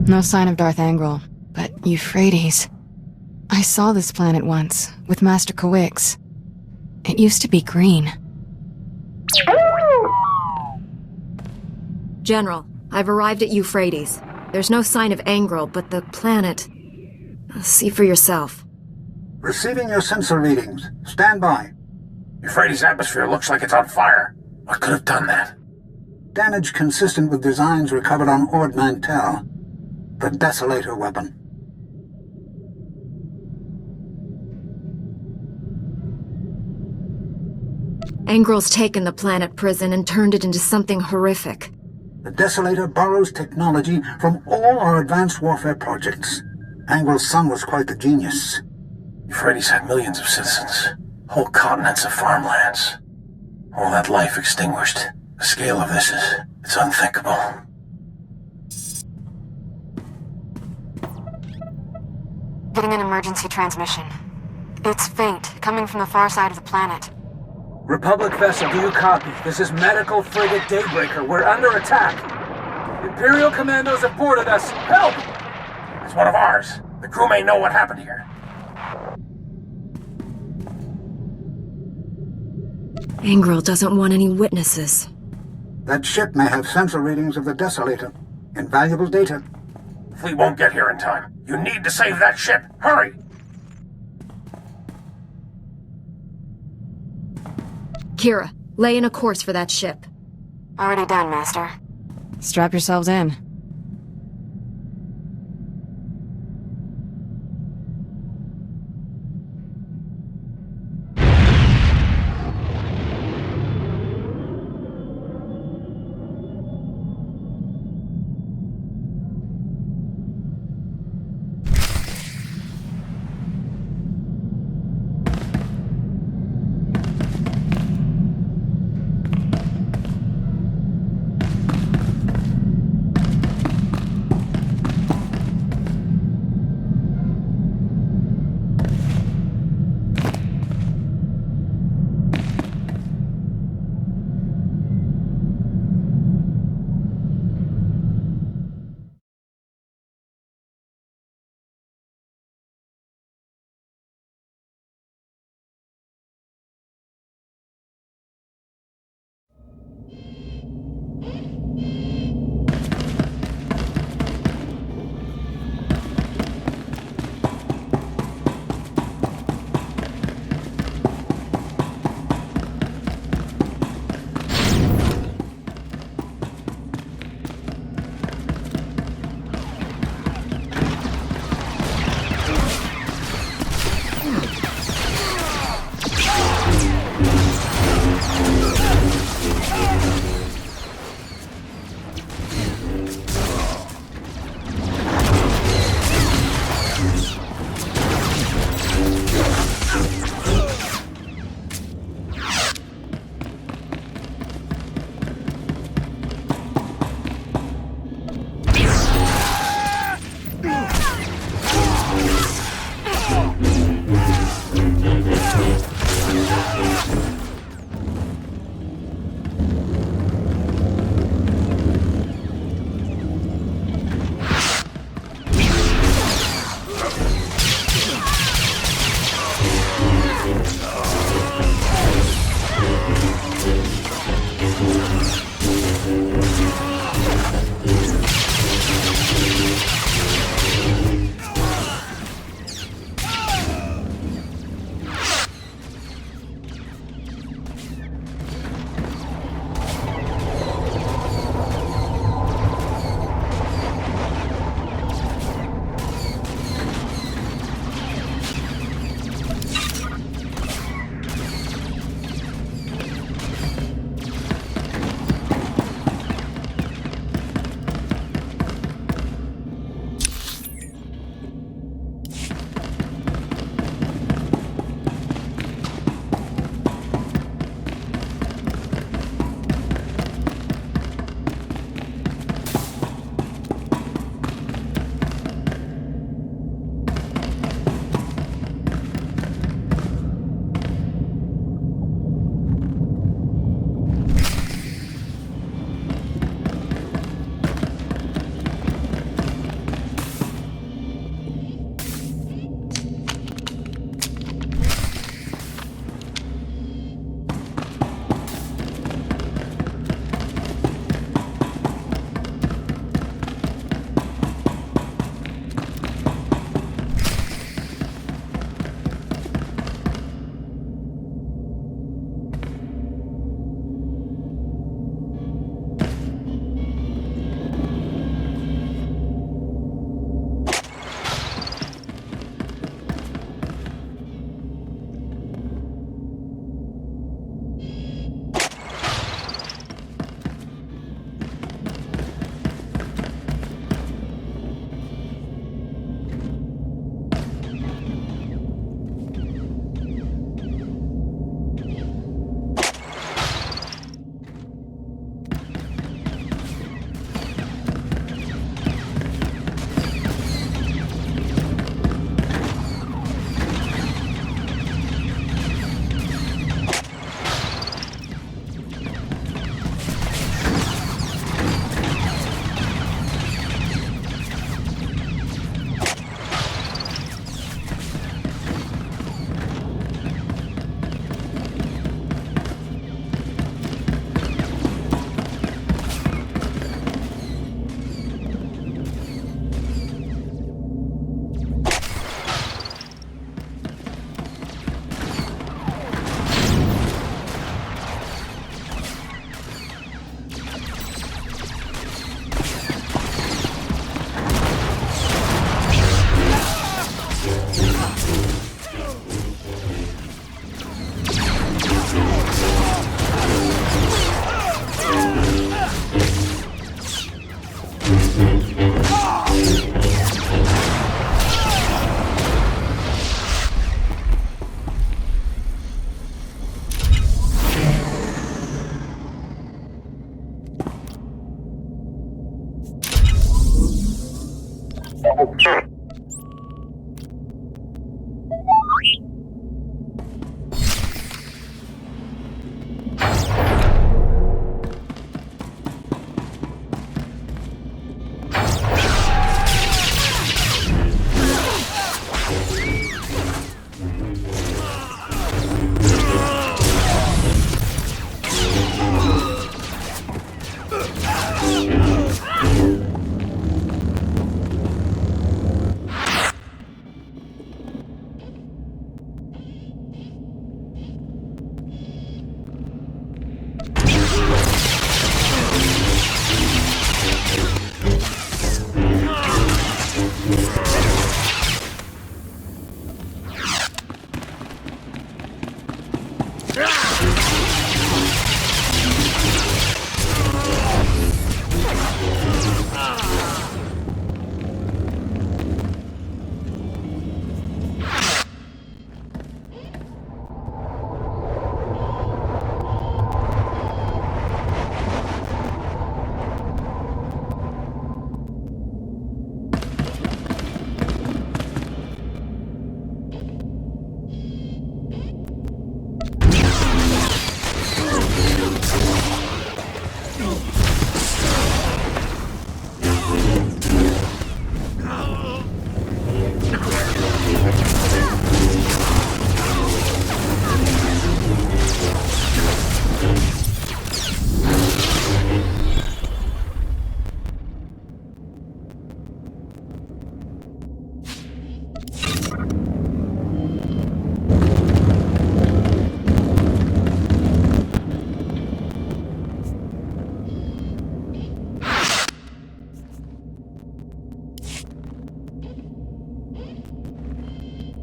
No sign of Darth Angral, but Euphrates. I saw this planet once, with Master Kawix. It used to be green. General, I've arrived at Euphrates. There's no sign of Angral, but the planet... See for yourself. Receiving your sensor readings. Stand by. Euphrates' atmosphere looks like it's on fire. What could have done that? Damage consistent with designs recovered on Ord Mantell. The Desolator weapon. Angral's taken the planet prison and turned it into something horrific. The Desolator borrows technology from all our advanced warfare projects. Angral's son was quite the genius. Euphrates had millions of citizens. Whole continents of farmlands. All that life extinguished. The scale of this it's unthinkable. Getting an emergency transmission. It's faint, coming from the far side of the planet. Republic vessel, do you copy? This is Medical Frigate Daybreaker. We're under attack. Imperial commandos have boarded us. Help! It's one of ours. The crew may know what happened here. Angral doesn't want any witnesses. That ship may have sensor readings of the Desolator. Invaluable data. Fleet won't get here in time. You need to save that ship. Hurry! Kira, lay in a course for that ship. Already done, Master. Strap yourselves in.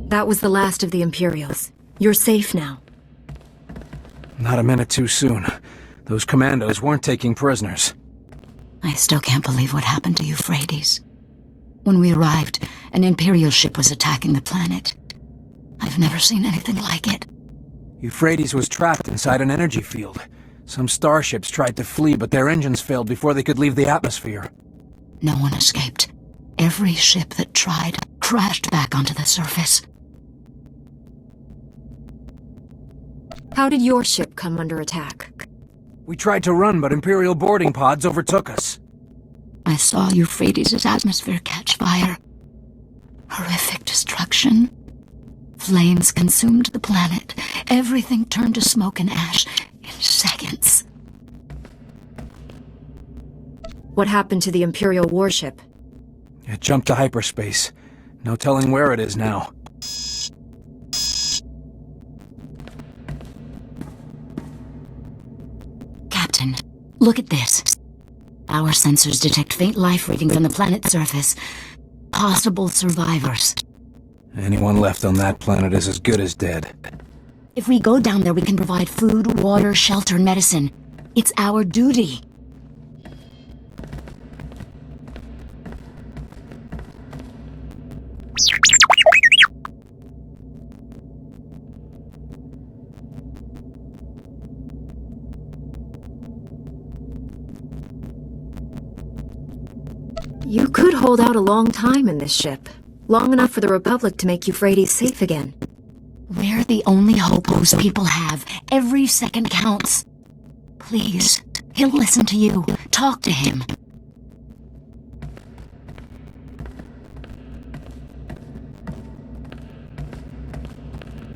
That was the last of the Imperials. You're safe now. Not a minute too soon. Those commandos weren't taking prisoners. I still can't believe what happened to Euphrates. When we arrived, an Imperial ship was attacking the planet. I've never seen anything like it. Euphrates was trapped inside an energy field. Some starships tried to flee, but their engines failed before they could leave the atmosphere. No one escaped. Every ship that tried crashed back onto the surface. How did your ship come under attack? We tried to run, but Imperial boarding pods overtook us. I saw Euphrates' atmosphere catch fire. Horrific destruction. Flames consumed the planet. Everything turned to smoke and ash in seconds. What happened to the Imperial warship? It jumped to hyperspace. No telling where it is now. Captain, look at this. Our sensors detect faint life readings on the planet's surface. Possible survivors. Anyone left on that planet is as good as dead. If we go down there, we can provide food, water, shelter, and medicine. It's our duty. You could hold out a long time in this ship. Long enough for the Republic to make Euphrates safe again. We're the only hope those people have. Every second counts. Please, he'll listen to you. Talk to him.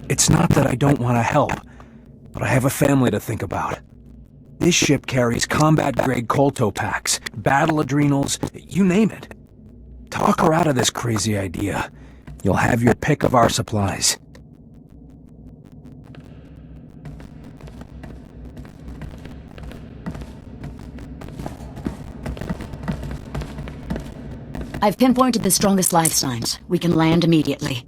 It's not that I don't want to help, but I have a family to think about. This ship carries combat-grade colto packs, battle adrenals, you name it. Talk her out of this crazy idea. You'll have your pick of our supplies. I've pinpointed the strongest life signs. We can land immediately.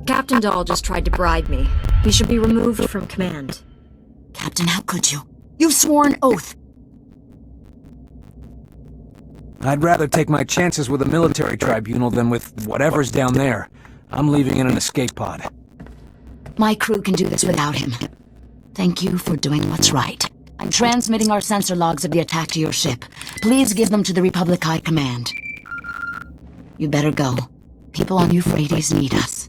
Captain Dahl just tried to bribe me. He should be removed from command. Captain, how could you? You've sworn oath. I'd rather take my chances with a military tribunal than with whatever's down there. I'm leaving in an escape pod. My crew can do this without him. Thank you for doing what's right. I'm transmitting our sensor logs of the attack to your ship. Please give them to the Republic High Command. You better go. People on Euphrates need us.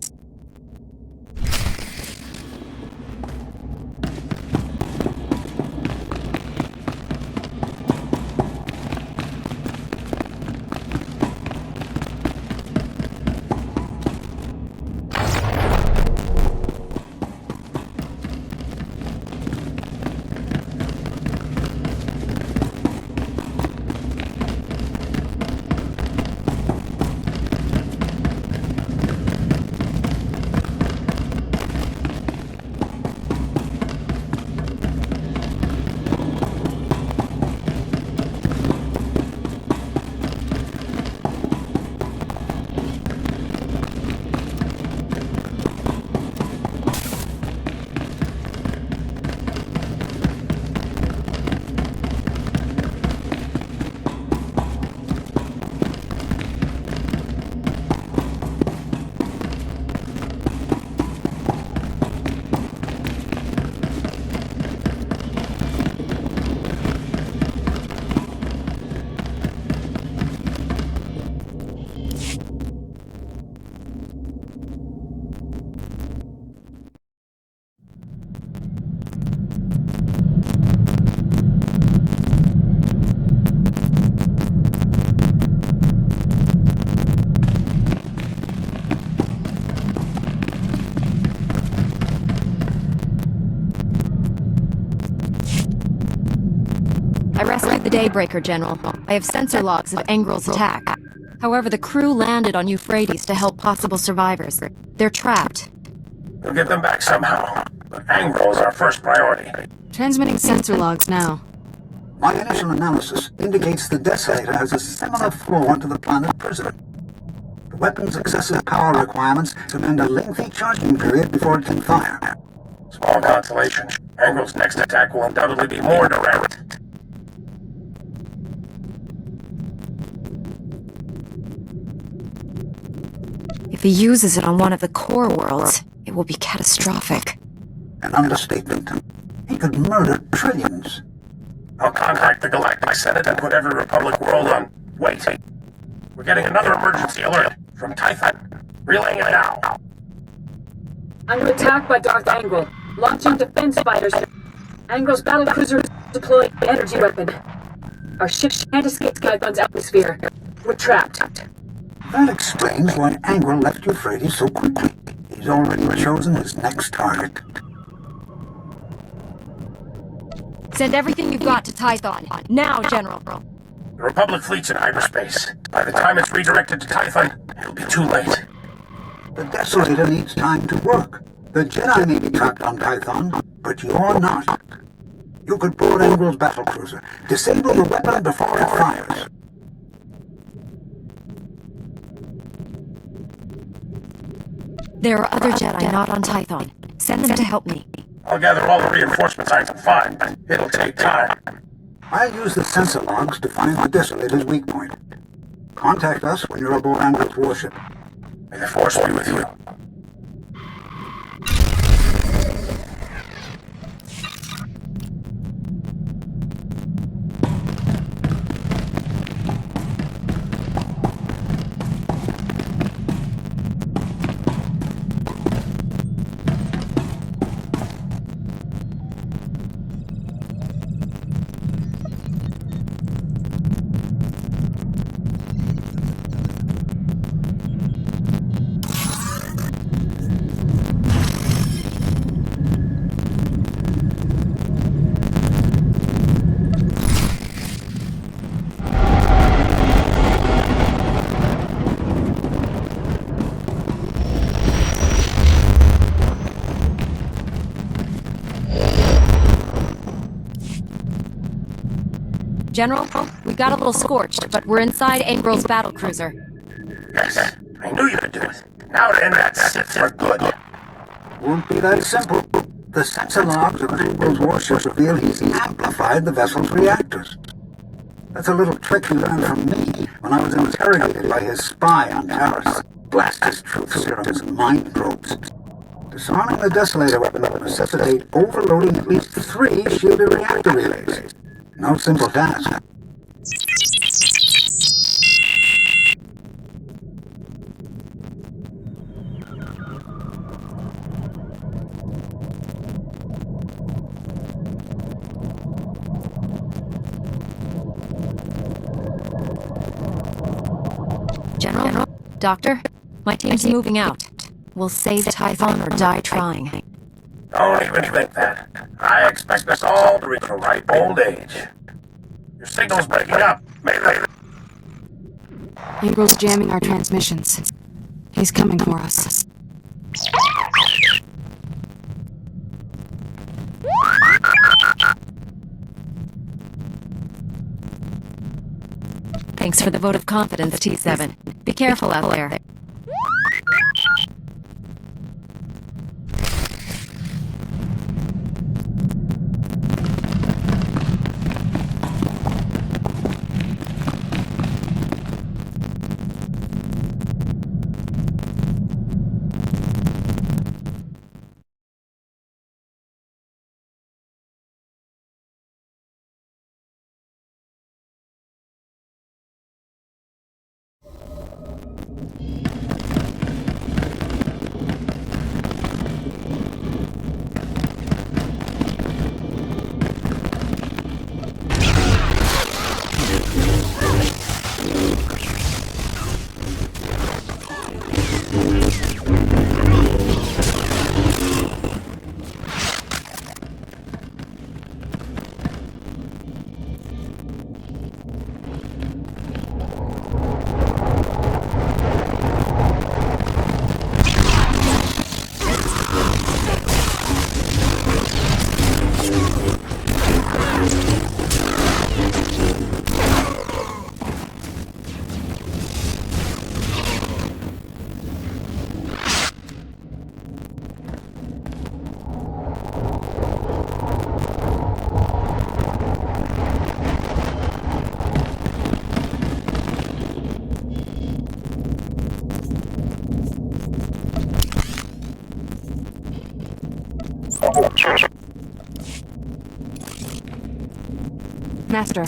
I rescued the Daybreaker, General. I have sensor logs of Engrel's attack. However, the crew landed on Euphrates to help possible survivors. They're trapped. We'll get them back somehow. But Engrel is our first priority. Transmitting sensor logs now. My initial analysis indicates the Desolator has a similar flaw to the planet Persistant. The weapon's excessive power requirements demand a lengthy charging period before it can fire. Small consolation. Engrel's next attack will undoubtedly be more direct. If he uses it on one of the core worlds, it will be catastrophic. An understatement. He could murder trillions. I'll contact the Galactic Senate and put every Republic world on. Wait. We're getting another emergency alert from Typhon. Relaying it now. Under attack by Darth Engrel. Launching defense fighters. Engrel's battlecruiser deployed energy weapon. Our ship can't escape Typhon's atmosphere. We're trapped. That explains why Engrel left Euphrates so quickly. He's already chosen his next target. Send everything you've got to Tython. Now, General. The Republic fleet's in hyperspace. By the time it's redirected to Typhon, it'll be too late. The Desolator needs time to work. The Jedi may be trapped on Typhon, but you're not. You could board Engrel's battlecruiser, disable the weapon before it fires. There are other Jedi not on Tython. Send them to help me. I'll gather all the reinforcements I can find, but it'll take time. I'll use the sensor logs to find the Desolator's weak point. Contact us when you're aboard Engrel's warship. May the Force be with you. General, we got a little scorched, but we're inside Engrel's battlecruiser. Yes, I knew you could do it. Now to end that Sith for good. Won't be that simple. The sensor logs of Engrel's warship reveal he's amplified the vessel's reactors. That's a little trick he learned from me when I was interrogated by his spy on Taris. Blast his truth serums and mind probes. Disarming the Desolator weapon will necessitate overloading at least 3 shielded reactor relays. No simple task. General? Doctor? My team's moving out. We'll save Typhon or die trying. Don't even think that. I expect us all to reach a ripe old age. Your signal's breaking up. Melee. Engrel's jamming our transmissions. He's coming for us. Thanks for the vote of confidence, T7. Be careful out there. Master.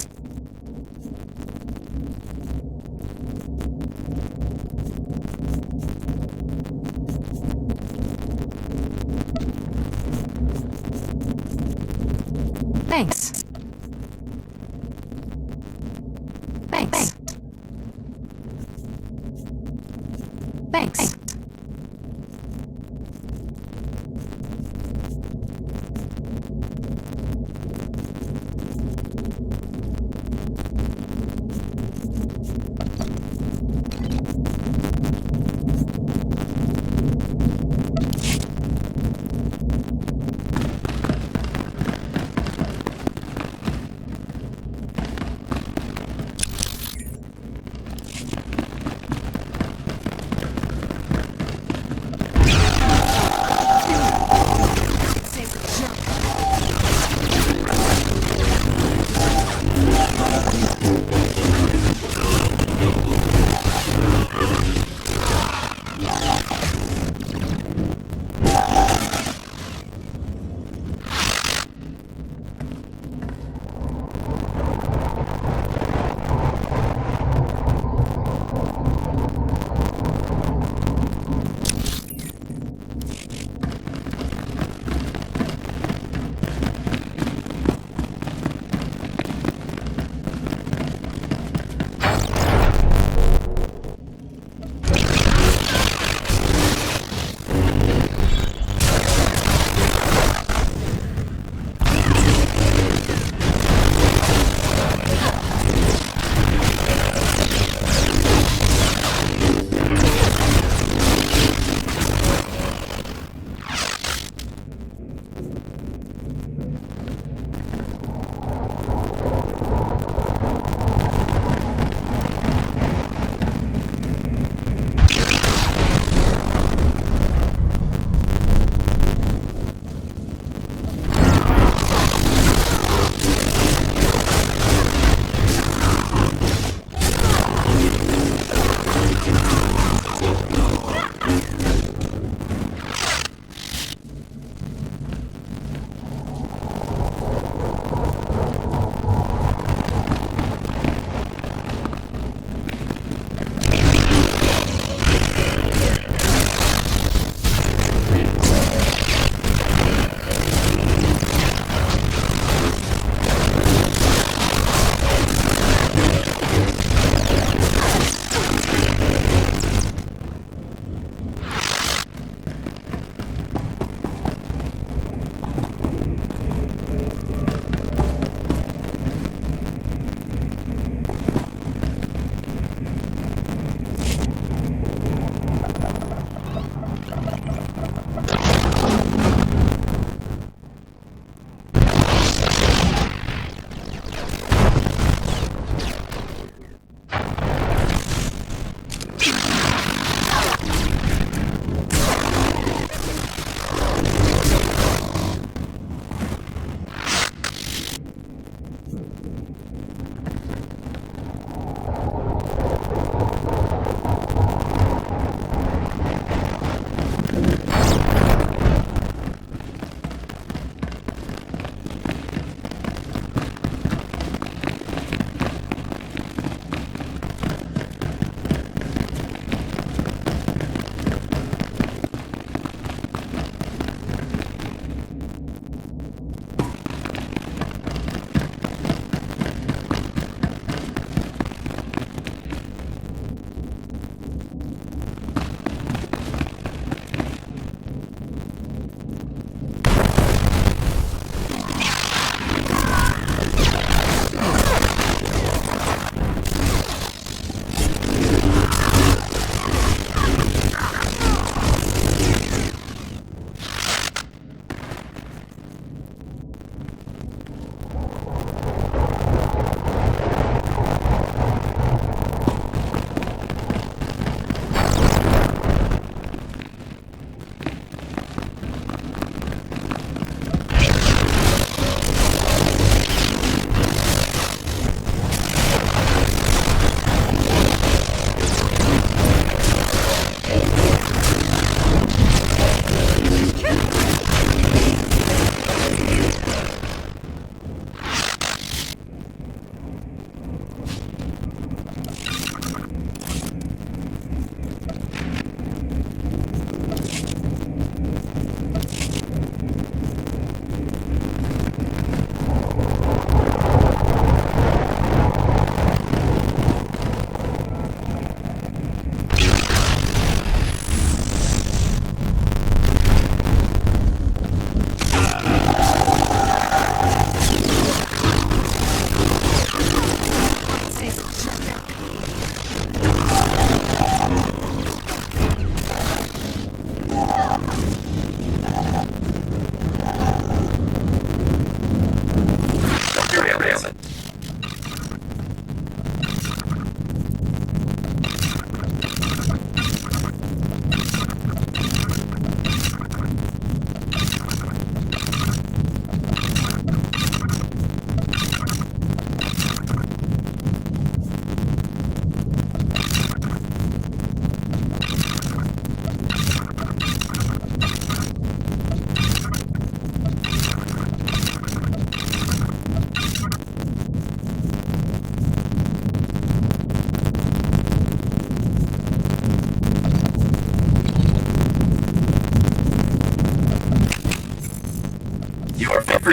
Thanks. Thanks. Thanks.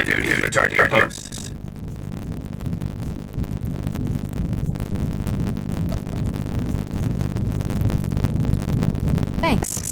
duty to return to your posts. Thanks.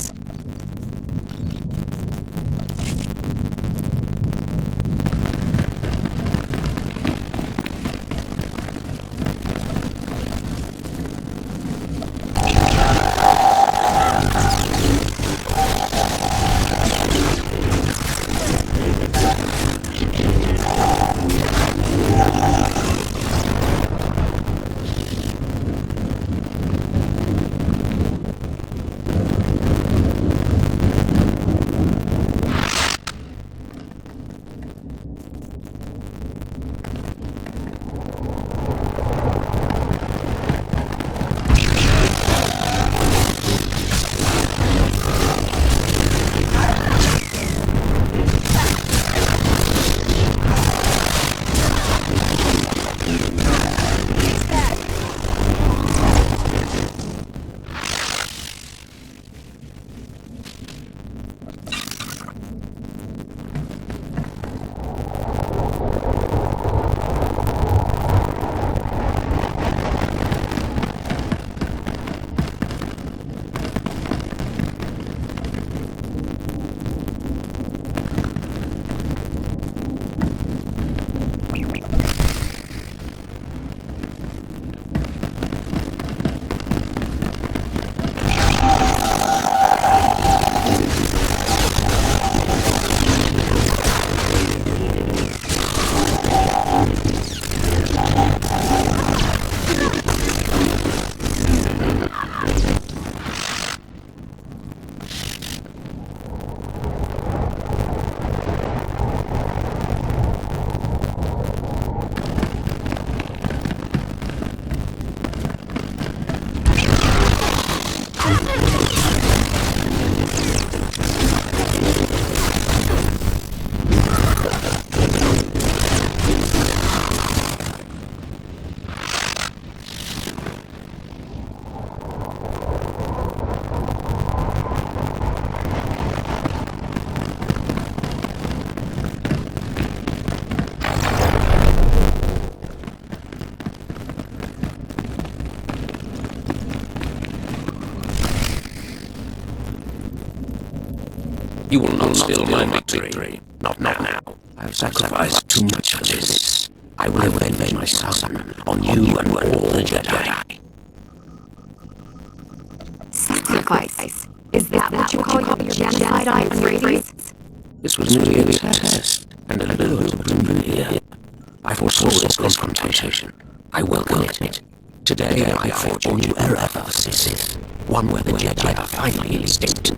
You will not steal my victory. Not now. I have sacrificed too much for this. I will avenge my son on you and all the Jedi. Sacrifice? Is that what you call your genocide on Rafea? This was merely a test, and a lure to bring you here. I foresaw this confrontation. I welcome it. Today I forge a new era for the Sith. One where the Jedi are finally extinct.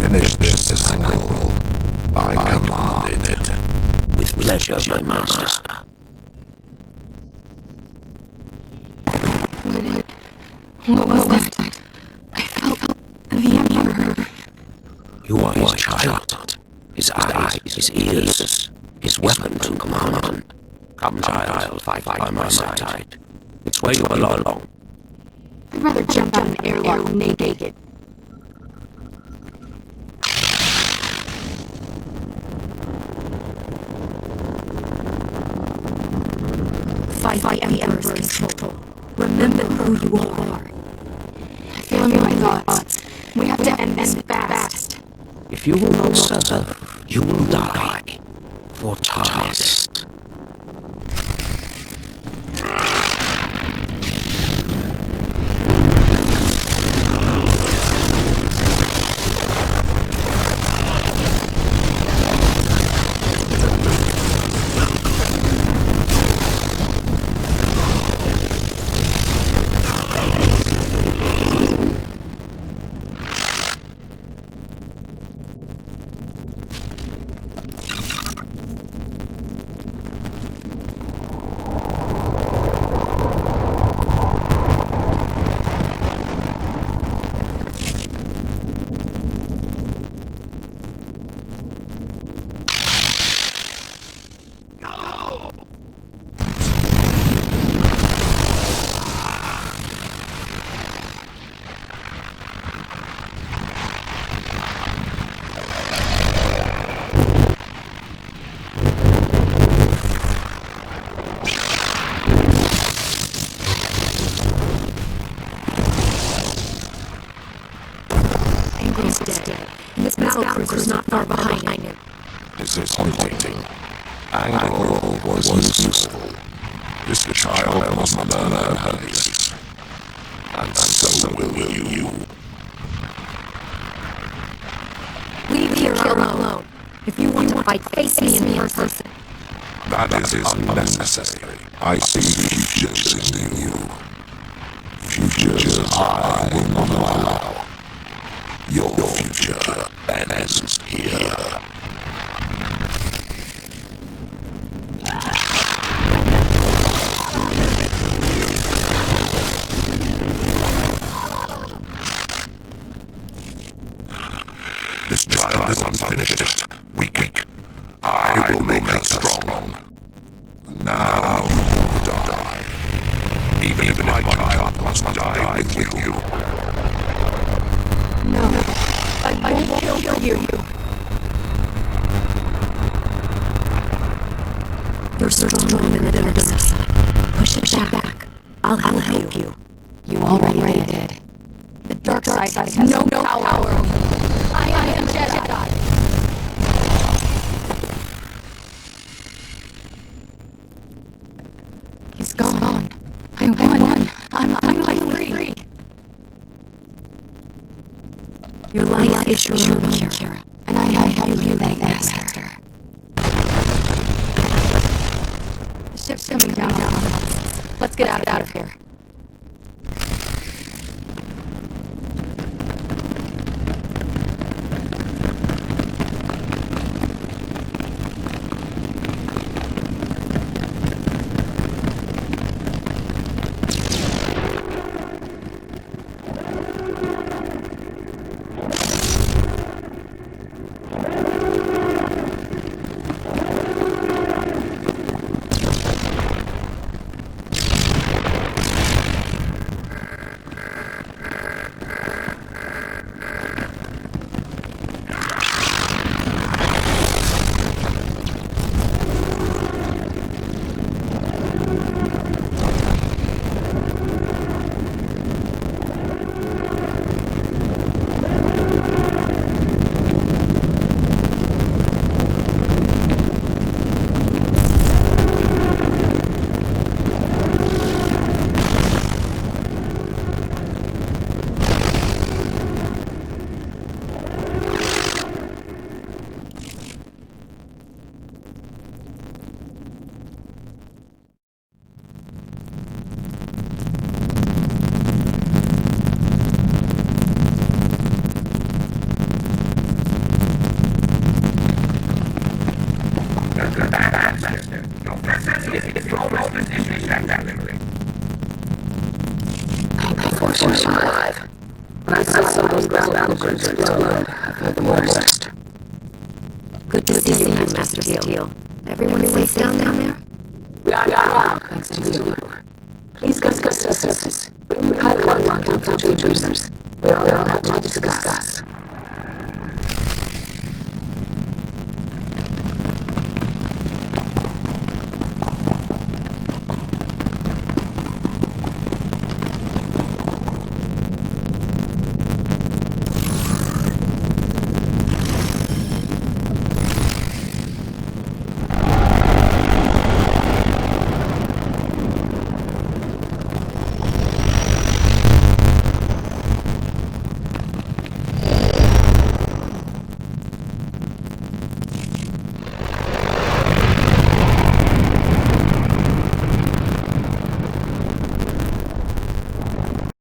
Finish this cycle. I commanded it. With pleasure, my master. What was that? I felt the Emperor. You are his child. His eyes, his ears, his weapon to command. Come, child, fight by my side. It's where you belong. I'd rather jump out an airlock naked. Fight the Emperor's control. Remember who you are. I feel in my thoughts. We have to end this fast. If you will not serve, you will die. For Targus. dead, and this battle cruiser's not far behind him. Disappointing. Angle was useful. This child must learn her place. And so will you. Leave here alone. If you want to fight, face me in person. That is unnecessary. I see futures in you. Futures I will not allow. Your future ends here. This child is unfinished. Weak. I will make her strong. Now you will die. Even if my child must die with you. No, I won't kill you. You're strong in the darkness. Push it back. I'll help you. You already did. The dark side has no power. I am Jedi. He's gone. I won. I'm free. Your life is your own, Kira. And I have you thank Master. The ship's coming down on us. Let's get out of here. Good to see you, Master Steele. Everyone safe down there? Yeah. Thanks to you. Please discuss this. We had one long-term futures. We all have to discuss.